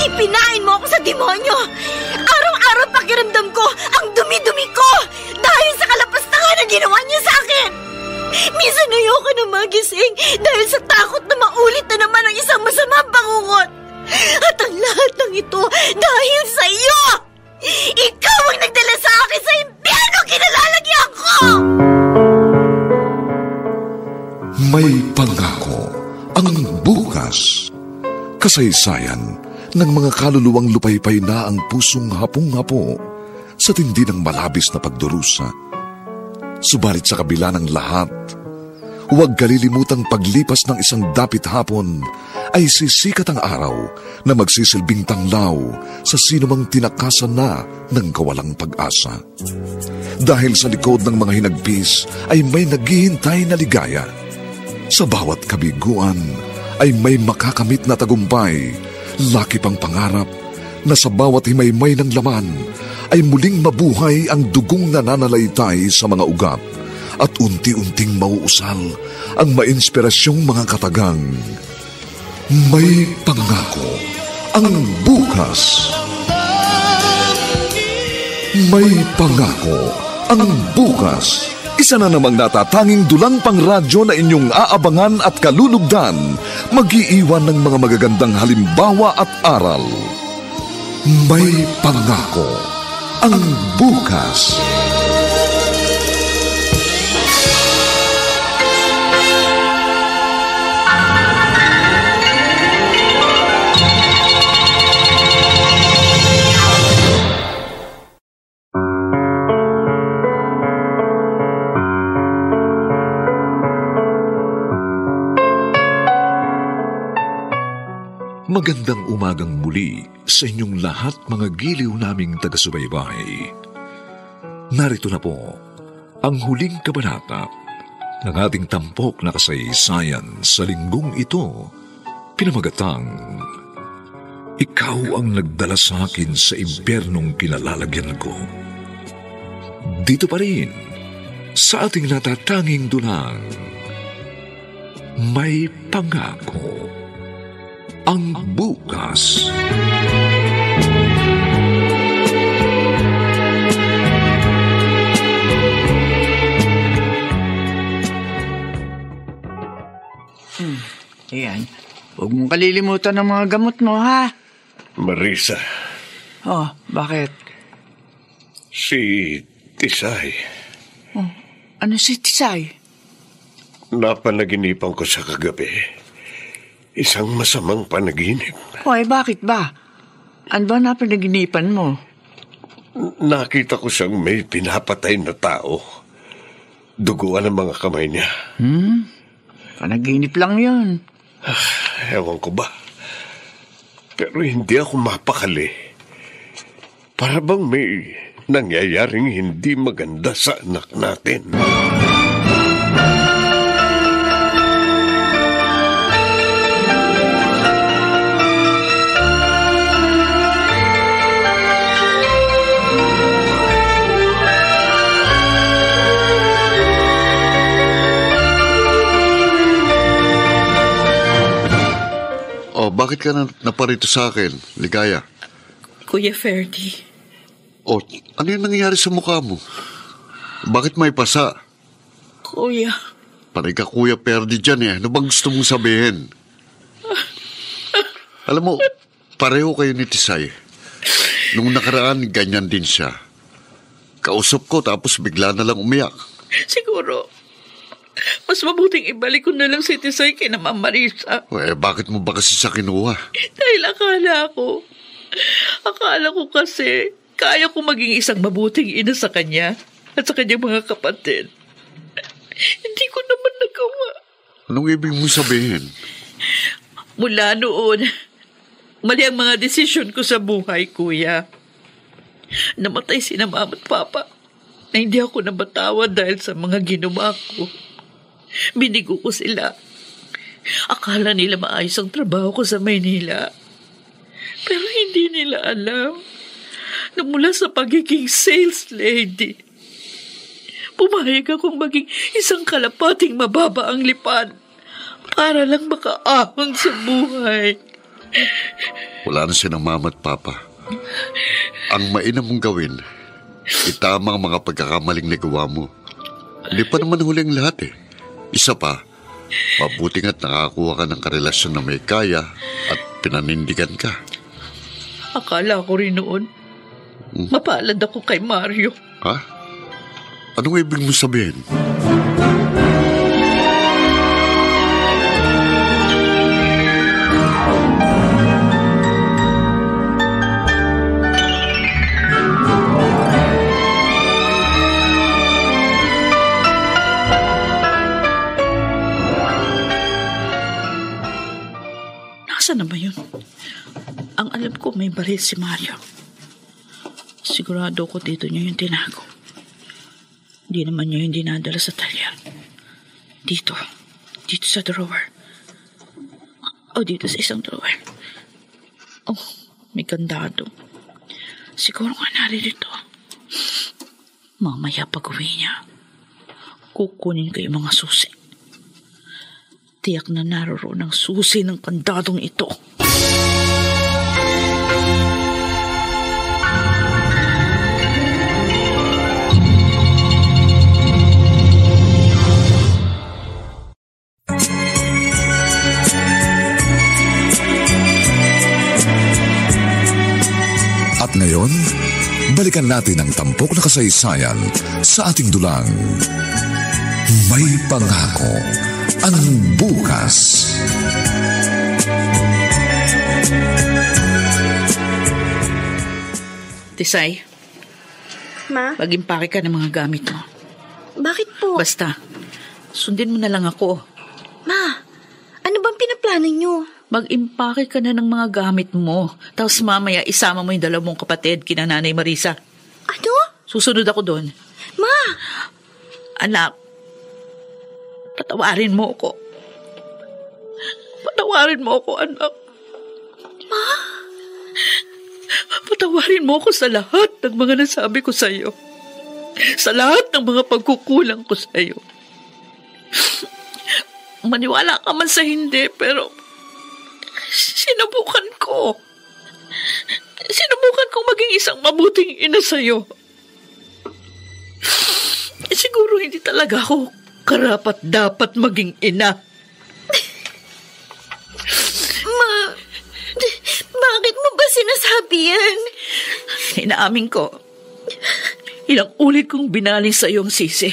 Ipinain mo ako sa demonyo! Araw-araw pakiramdam ko ang dumi-dumi ko dahil sa kalapastangan na ginawa niya sa akin! Minsan ayoko na magising dahil sa takot na maulit na naman ang isang masamang bangungot. At ang lahat ng ito dahil sa iyo! Ikaw ang nagdala sa akin sa impyerno kinalalagyan ko! May pangako ang bukas. Kasaysayan ng mga kaluluwang lupaypay na ang pusong hapong-hapo sa tindi ng malabis na pagdurusa. Subalit sa kabila ng lahat, huwag kalilimutang paglipas ng isang dapit hapon ay sisikat ang araw na magsisilbing tanglaw sa sinumang tinakasan na ng kawalang pag-asa. Dahil sa likod ng mga hinagpis ay may naghihintay na ligaya. Sa bawat kabiguan ay may makakamit na tagumpay, laki pang pangarap na sa bawat himaymay ng laman ay muling mabuhay ang dugong nananalaytay sa mga ugat at unti-unting mauusal ang mainspirasyong mga katagang. May pangako ang bukas. May pangako ang bukas. Isa na namang natatanging dulang pangradyo na inyong aabangan at kalulugdan, mag-iiwan ng mga magagandang halimbawa at aral. May pangako ang bukas. Magandang umagang muli sa inyong lahat mga giliw naming taga-subaybay. Narito na po ang huling kabanata ng ating tampok na kasaysayan sa linggong ito, pinamagatang Ikaw ang nagdala sa akin sa impyernong kinalalagyan ko. Dito pa rin sa ating natatanging dulang, may pangako ang bukas. Ayan. Huwag mong kalilimutan ng mga gamot mo, ha? Marisa. Oh, bakit? Si Tisay. Oh, ano si Tisay? Napanaginipan ko sa kagabi. Isang masamang panaginip. Hoy, bakit ba? Ano ba na pinaginipan mo? Nakita ko siyang may pinapatay na tao. Duguan ang mga kamay niya. Panaginip lang yun. Ewan ko ba. Pero hindi ako mapakali. Para bang may nangyayaring hindi maganda sa anak natin. Oh, bakit ka naparito sa akin, Ligaya? Kuya Ferdy. Oh, ano yung nangyayari sa mukha mo? Bakit may pasa? Kuya. Panay ka Kuya Ferdy dyan eh. Ano bang gusto mong sabihin? Alam mo, pareho kayo ni Tisay. Nung nakaraan, ganyan din siya. Kausap ko tapos bigla na lang umiyak. Siguro, mas mabuting ibalik ko na lang si Tisay kay na Ma'am Marisa. Bakit mo ba kasi sa kinuha? Dahil akala ko kasi kaya ko maging isang mabuting ina sa kanya at sa kanyang mga kapatid. Hindi ko naman nagawa. Anong ibig mo sabihin? Mula noon, mali ang mga desisyon ko sa buhay, Kuya. Namatay sina Mama at Papa na hindi ako nabatawad dahil sa mga ginawa ko. Binigo ko sila. Akala nila maayos ang trabaho ko sa Maynila. Pero hindi nila alam na mula sa pagiging sales lady, pumayag akong maging isang kalapating mababa ang lipan para lang makaahon sa buhay. Wala na siya ng Mama at Papa. Ang mainam mong gawin, itama ang mga pagkakamaling nagawa mo. Hindi pa naman huling lahat eh. Isa pa, mabuting at nakakuha ka ng karelasyon na may kaya at pinanindigan ka. Akala ko rin noon, mapalad ako kay Mario. Ha? Anong ibig mo sabihin? Nasaan na ba yun? Ang alam ko may baril si Mario. Sigurado ko dito niya yung tinago. Hindi naman niya yung dinadala sa talya. Dito sa drawer. O dito sa isang drawer. Oh, may kandado. Siguro nga naririto. Mamaya pag-uwi niya, kukunin ko yung mga susi. Tiyak na naroroon ang susi ng kandadong ito. At ngayon, balikan natin ang tampok na kasaysayan sa ating dulang. May pangako ang bukas. Tisay, Ma? mag-impake ka ng mga gamit mo. Bakit po? Basta, sundin mo na lang ako. Ma, ano bang pinaplano niyo? Mag-impake ka na ng mga gamit mo. Tapos mamaya isama mo yung dalawang kapatid kina Nanay Marisa. Ano? Susunod ako doon. Ma! Anak, patawarin mo ako. Patawarin mo ako, anak. Ma? Patawarin mo ako sa lahat ng mga nasabi ko sa'yo. Sa lahat ng mga pagkukulang ko sa'yo. Maniwala ka man sa hindi, pero sinubukan ko. Sinubukan kong maging isang mabuting ina sa'yo. Siguro hindi talaga ako karapat-dapat maging ina. Ma, bakit mo ba sinasabi yan? Inaamin ko, ilang ulit kong binaling sa iyong sisi.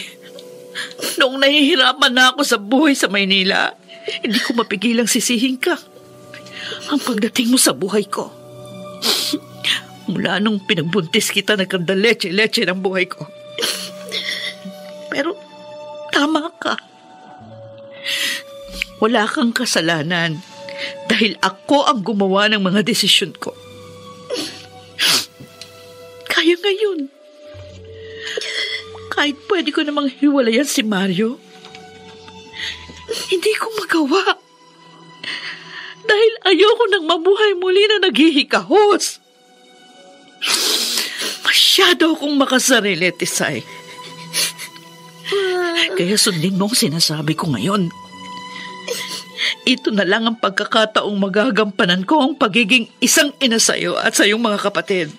Noong nahihirapan na ako sa buhay sa Maynila, hindi ko mapigilang sisihin ka. Ang pagdating mo sa buhay ko, Mula nung pinagbuntis kita, nagkanda leche-leche ng buhay ko. Pero tama ka. Wala kang kasalanan dahil ako ang gumawa ng mga desisyon ko. Kaya ngayon, kahit pwede ko namang hiwalayan si Mario, hindi ko magawa. Dahil ayoko nang mabuhay muli na naghihikahos. Masyado akong makasarili, Tisay. Kaya sundin mo ang sinasabi ko ngayon. Ito na lang ang pagkakataong magagampanan ko ang pagiging isang ina sa'yo at sa iyong mga kapatid.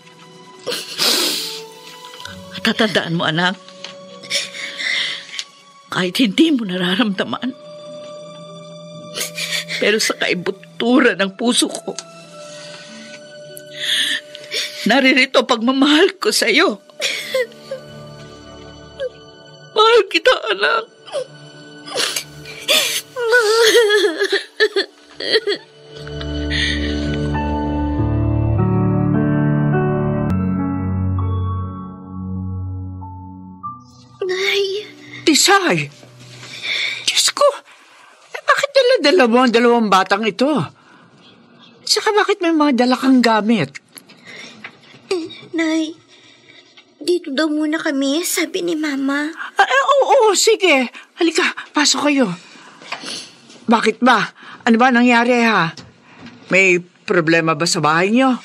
At tatandaan mo, anak, kahit hindi mo nararamdaman, pero sa kaibuturan ng puso ko, naririto pagmamahal ko sa iyo. Mahal kita, anak. Nay. Tisay! Diyos ko, bakit dala-dala mo ang dalawang batang ito? Saka bakit may mga dala kang gamit? Nay, dito daw muna kami, sabi ni Mama. Oo, sige. Halika, pasok kayo. Bakit ba? Ano ba nangyari, ha? May problema ba sa bahay niyo?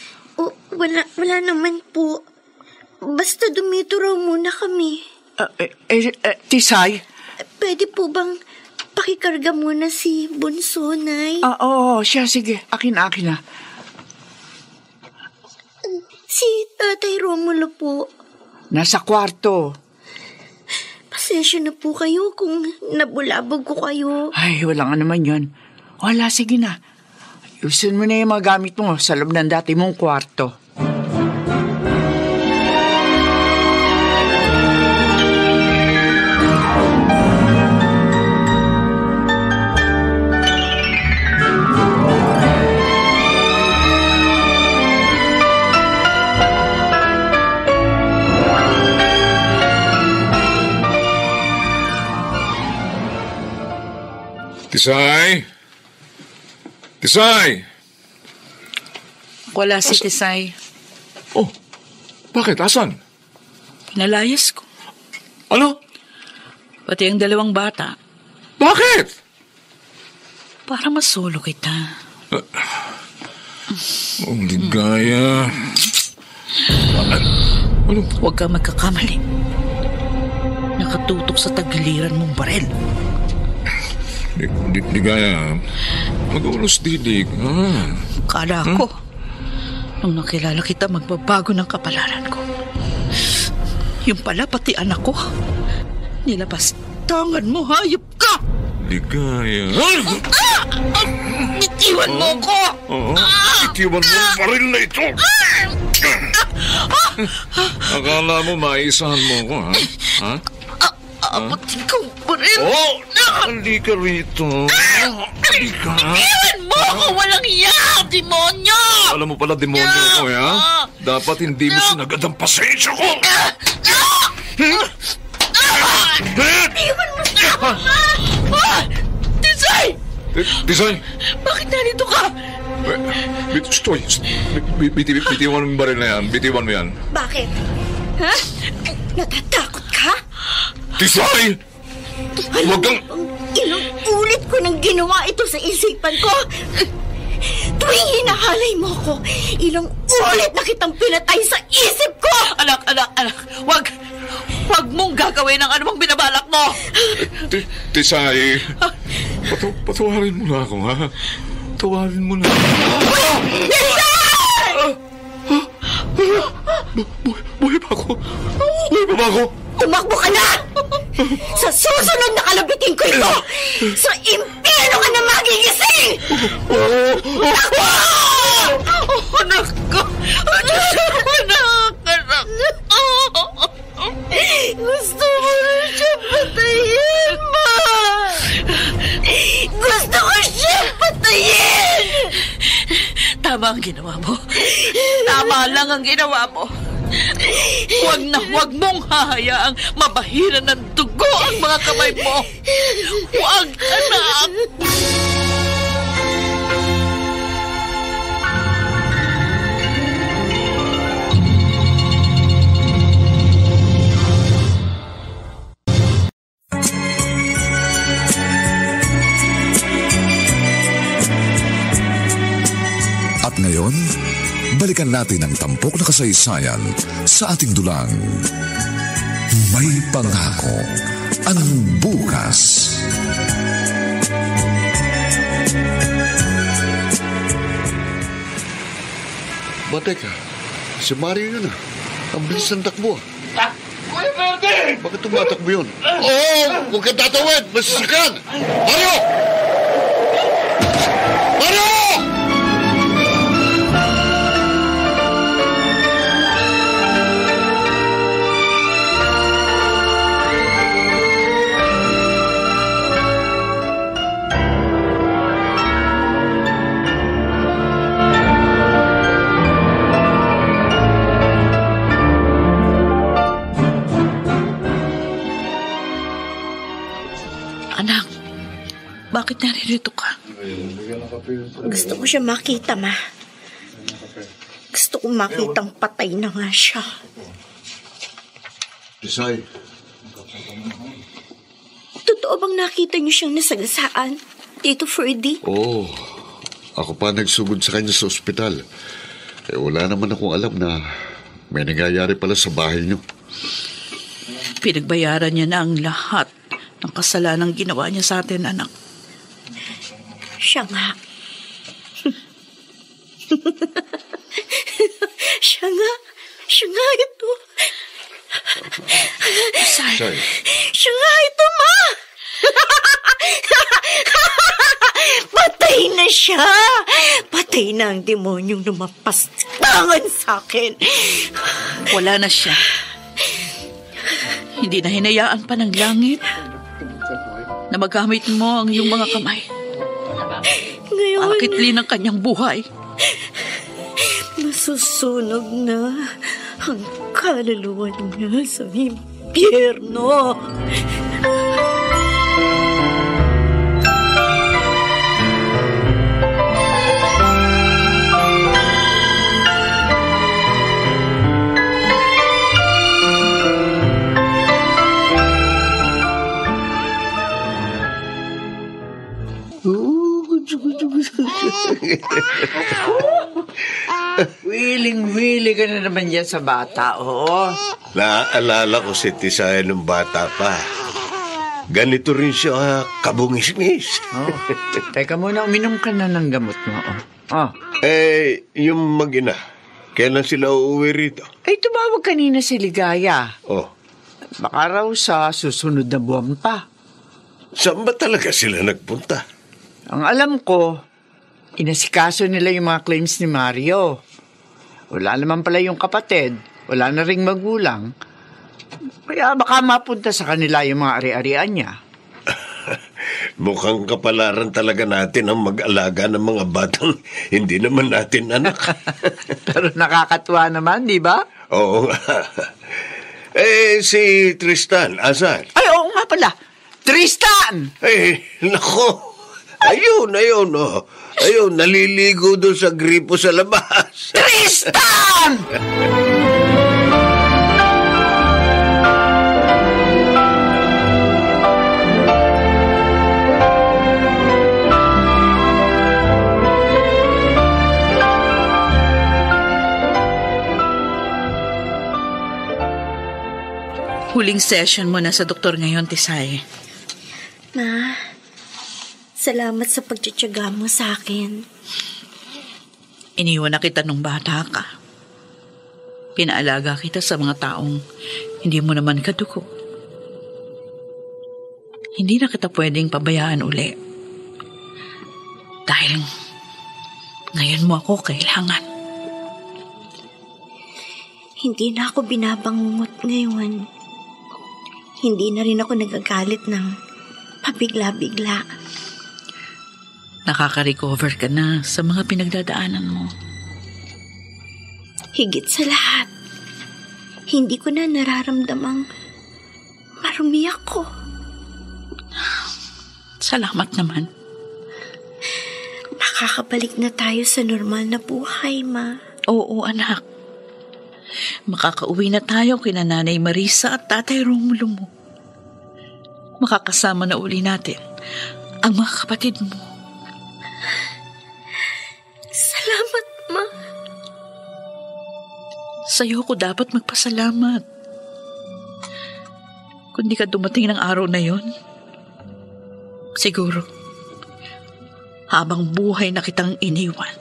Wala naman po. Basta dumito raw muna kami. Tisay? Pwede po bang pakikarga muna si Bunso, Nay? Oo, siya, sige. Akin na. Si Tatay Romulo po. Nasa kwarto. Pasensya na po kayo kung nabulabog ko kayo. Ay, wala nga naman yun. Wala, sige na. Ayusin mo na yung mga gamit mo sa loob ng dati mong kwarto. Tisay! Tisay! Wala si Tisay. Oh, bakit? Asan? Pinalayas ko. Ano? Pati ang dalawang bata. Bakit? Para masolo kita. Hindi gaya. Ano? Huwag kang magkakamali. Nakatutok sa tagiliran mong barel. Di gaya. Mag-ulos didig. Kala ko, nung nakilala kita, magbabago ng kapalaran ko. Yung pala, pati anak ko. Nilapastangan mo, hayop ka! Di gaya. Itiwan mo ko! Itiwan mo ang baril na ito! Akala mo maisahan mo ko, ha? Abutin kong baril! Hindi ka rito. Hindi ka. Iwan mo ako! Walang iya! Demonyo! Alam mo pala, demonyo ko, ha? Dapat hindi mo sinagad ang pasensya ko! Iwan mo sa ako! Tisay! Tisay! Bakit narito ka? Bitiwan mo yung baril na yan. Bitiwan mo yan. Bakit? Ha? Natatakot ka? Tisay! Huwag kang... Ilang ulit ko nang ginawa ito sa isipan ko. Tuwing hinahalay mo ko, ilang ulit na kitang pinatay sa isip ko! Anak! Huwag mong gagawin ang anumang binabalak mo! Tisay! Patawarin mo na ako, ha? Patawarin mo na. Buhay pa ako! Tumakbo ka na! Sa susunod na kalabitin ko ito, sa impyerno ka na magigising! Takbo! Anak ko! Anak! Gusto mo na siya patayin, Ma! Gusto ko siya patayin! Tama ang ginawa mo. Tama lang ang ginawa mo. Huwag na huwag mong hahayaang mabahiran ng dugo ang mga kamay mo. Huwag, anak! At ngayon, balikan natin ang tampok na kasaysayan sa ating dulang. May pangako ang bukas. Teka, si Mario yun ah. Ang bilis ng takbo ah. Kuya Verde! Bakit tumatakbo yun? Oo! Huwag kang tatawid! Masasikan! Mario! Mario! Anak, bakit naririto ka? Gusto ko siya makita, Ma. Gusto ko makitang patay na nga siya. Isay. Totoo bang nakita niyo siyang nasagasaan, Tito Ferdy? Oo. Ako pa nagsugod sa kanya sa ospital. Wala naman akong alam na may nangyayari pala sa bahay niyo. Pinagbayaran niya na ang lahat ng kasalanang ginawa niya sa atin, anak. Siya nga. Siya nga ito. Isay. Siya nga ito, Ma! Patay na siya! Patay na ang demonyong lumapastangan sa akin. Wala na siya. Hindi na hinayaan pa ng langit na magamit mo ang iyong mga kamay. Ngayon, Akitlin ang kanyang buhay. masusunog na ang kaluluwa niya sa impyerno. Wiling-wili ka na naman yan sa bata, oo. Naaalala ko si Tisay nung bata pa. Ganito rin siya kabungis-ngis. Oh. Teka muna, uminom ka na ng gamot mo. Oh. Yung mag-ina, kailan sila uuwi rito? Ay, tumawag kanina si Ligaya. Oh, Baka raw sa susunod na buwan pa. saan ba talaga sila nagpunta? Ang alam ko, inasikaso nila yung mga claims ni Mario. Wala naman pala yung kapatid. Wala na ring magulang. Kaya baka mapunta sa kanila yung mga ari-arian niya. Mukhang kapalaran talaga natin ang mag-alaga ng mga batang hindi naman natin anak. Pero nakakatuwa naman, di ba? Oo nga. Si Tristan, asan? Ay, oo nga pala. Tristan! Nako. Ayun, oh. Ayun, naliligo doon sa gripo sa labas. Tristan! Huling session mo na sa doktor ngayon, Tisay. Ma, salamat sa pagtitiyaga mo sa akin. Iniwan na kita nung bata ka. Pinaalaga kita sa mga taong hindi mo naman kadugo. Hindi na kita pwedeng pabayaan uli. Dahil ngayon mo ako kailangan. Hindi na ako binabangungot ngayon. Hindi na rin ako nagagalit ng pabigla-bigla. nakaka-recover ka na sa mga pinagdadaanan mo. Higit sa lahat, hindi ko na nararamdamang marumi ako. Salamat naman. Makakabalik na tayo sa normal na buhay, Ma. Oo, anak. Makakauwi na tayo kina Nanay Marisa at Tatay Romulo mo. Makakasama na uli natin ang mga kapatid mo. Salamat, Ma. Sa'yo ko dapat magpasalamat. Kung di ka dumating ng araw na yon, siguro, habang buhay na kitang iniwan.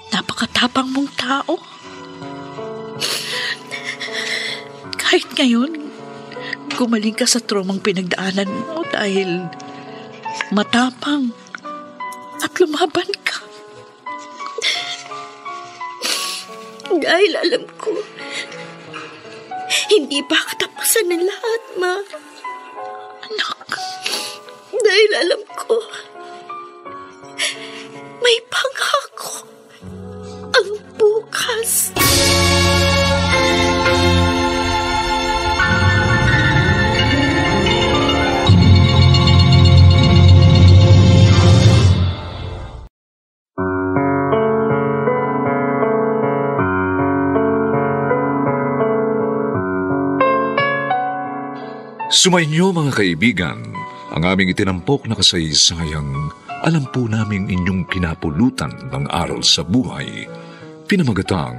Napakatapang mong tao. Kahit ngayon, gumaling ka sa traumang pinagdaanan mo dahil matapang at lumaban ka. Dahil alam ko, hindi pa katapusan ng lahat, Ma. Anak. Dahil alam ko, may pangako ang bukas. Sumainyo mga kaibigan, ang aming itinampok na kasaysayang alam po namin inyong kinapulutan ng aral sa buhay, pinamagatang,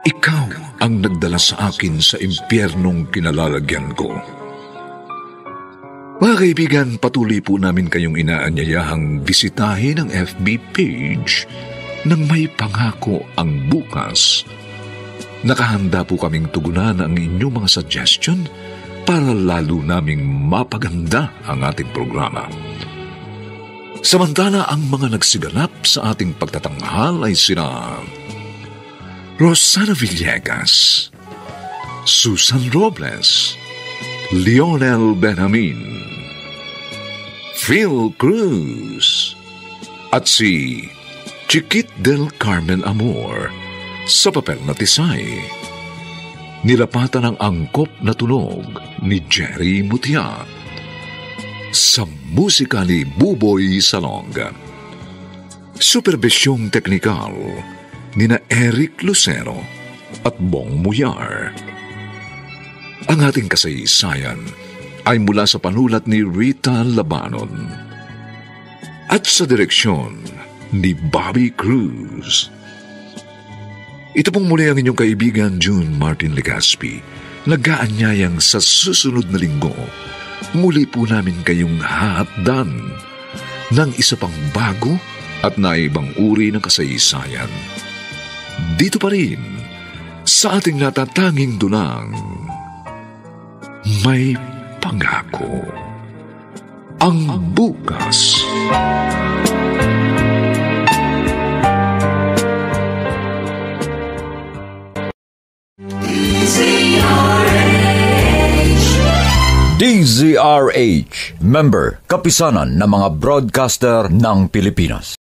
Ikaw ang nagdala sa akin sa impyernong kinalalagyan ko. Mga kaibigan, patuloy po namin kayong inaanyayahang bisitahin ang FB page ng May Pangako ang Bukas. Nakahanda po kaming tugunan ang inyong mga suggestion para lalo naming mapaganda ang ating programa. Samantala, ang mga nagsiganap sa ating pagtatanghal ay sina Rosana Villegas, Susan Robles, Lionel Benjamin, Phil Cruz, at si Chiquit del Carmen Amor sa papel na Tisay. Nilapatan ang angkop na tunog ni Jerry Mutia. Sa musika ni Buboy Salonga. Supervisyong teknikal nina Eric Lucero at Bong Muyar. Ang ating kasaysayan ay mula sa panulat ni Rita Labanon at sa direksyon ni Bobby Cruz. Ito pong muli ang inyong kaibigan June Martin Legaspi, nag-aanyayang sa susunod na linggo, muli po namin kayong hahatdan ng isa pang bago at naibang uri ng kasaysayan. Dito pa rin, sa ating natatanging dunang, May Pangako ang Bukas. DZRH, member, kapisanan ng mga broadcaster ng Pilipinas.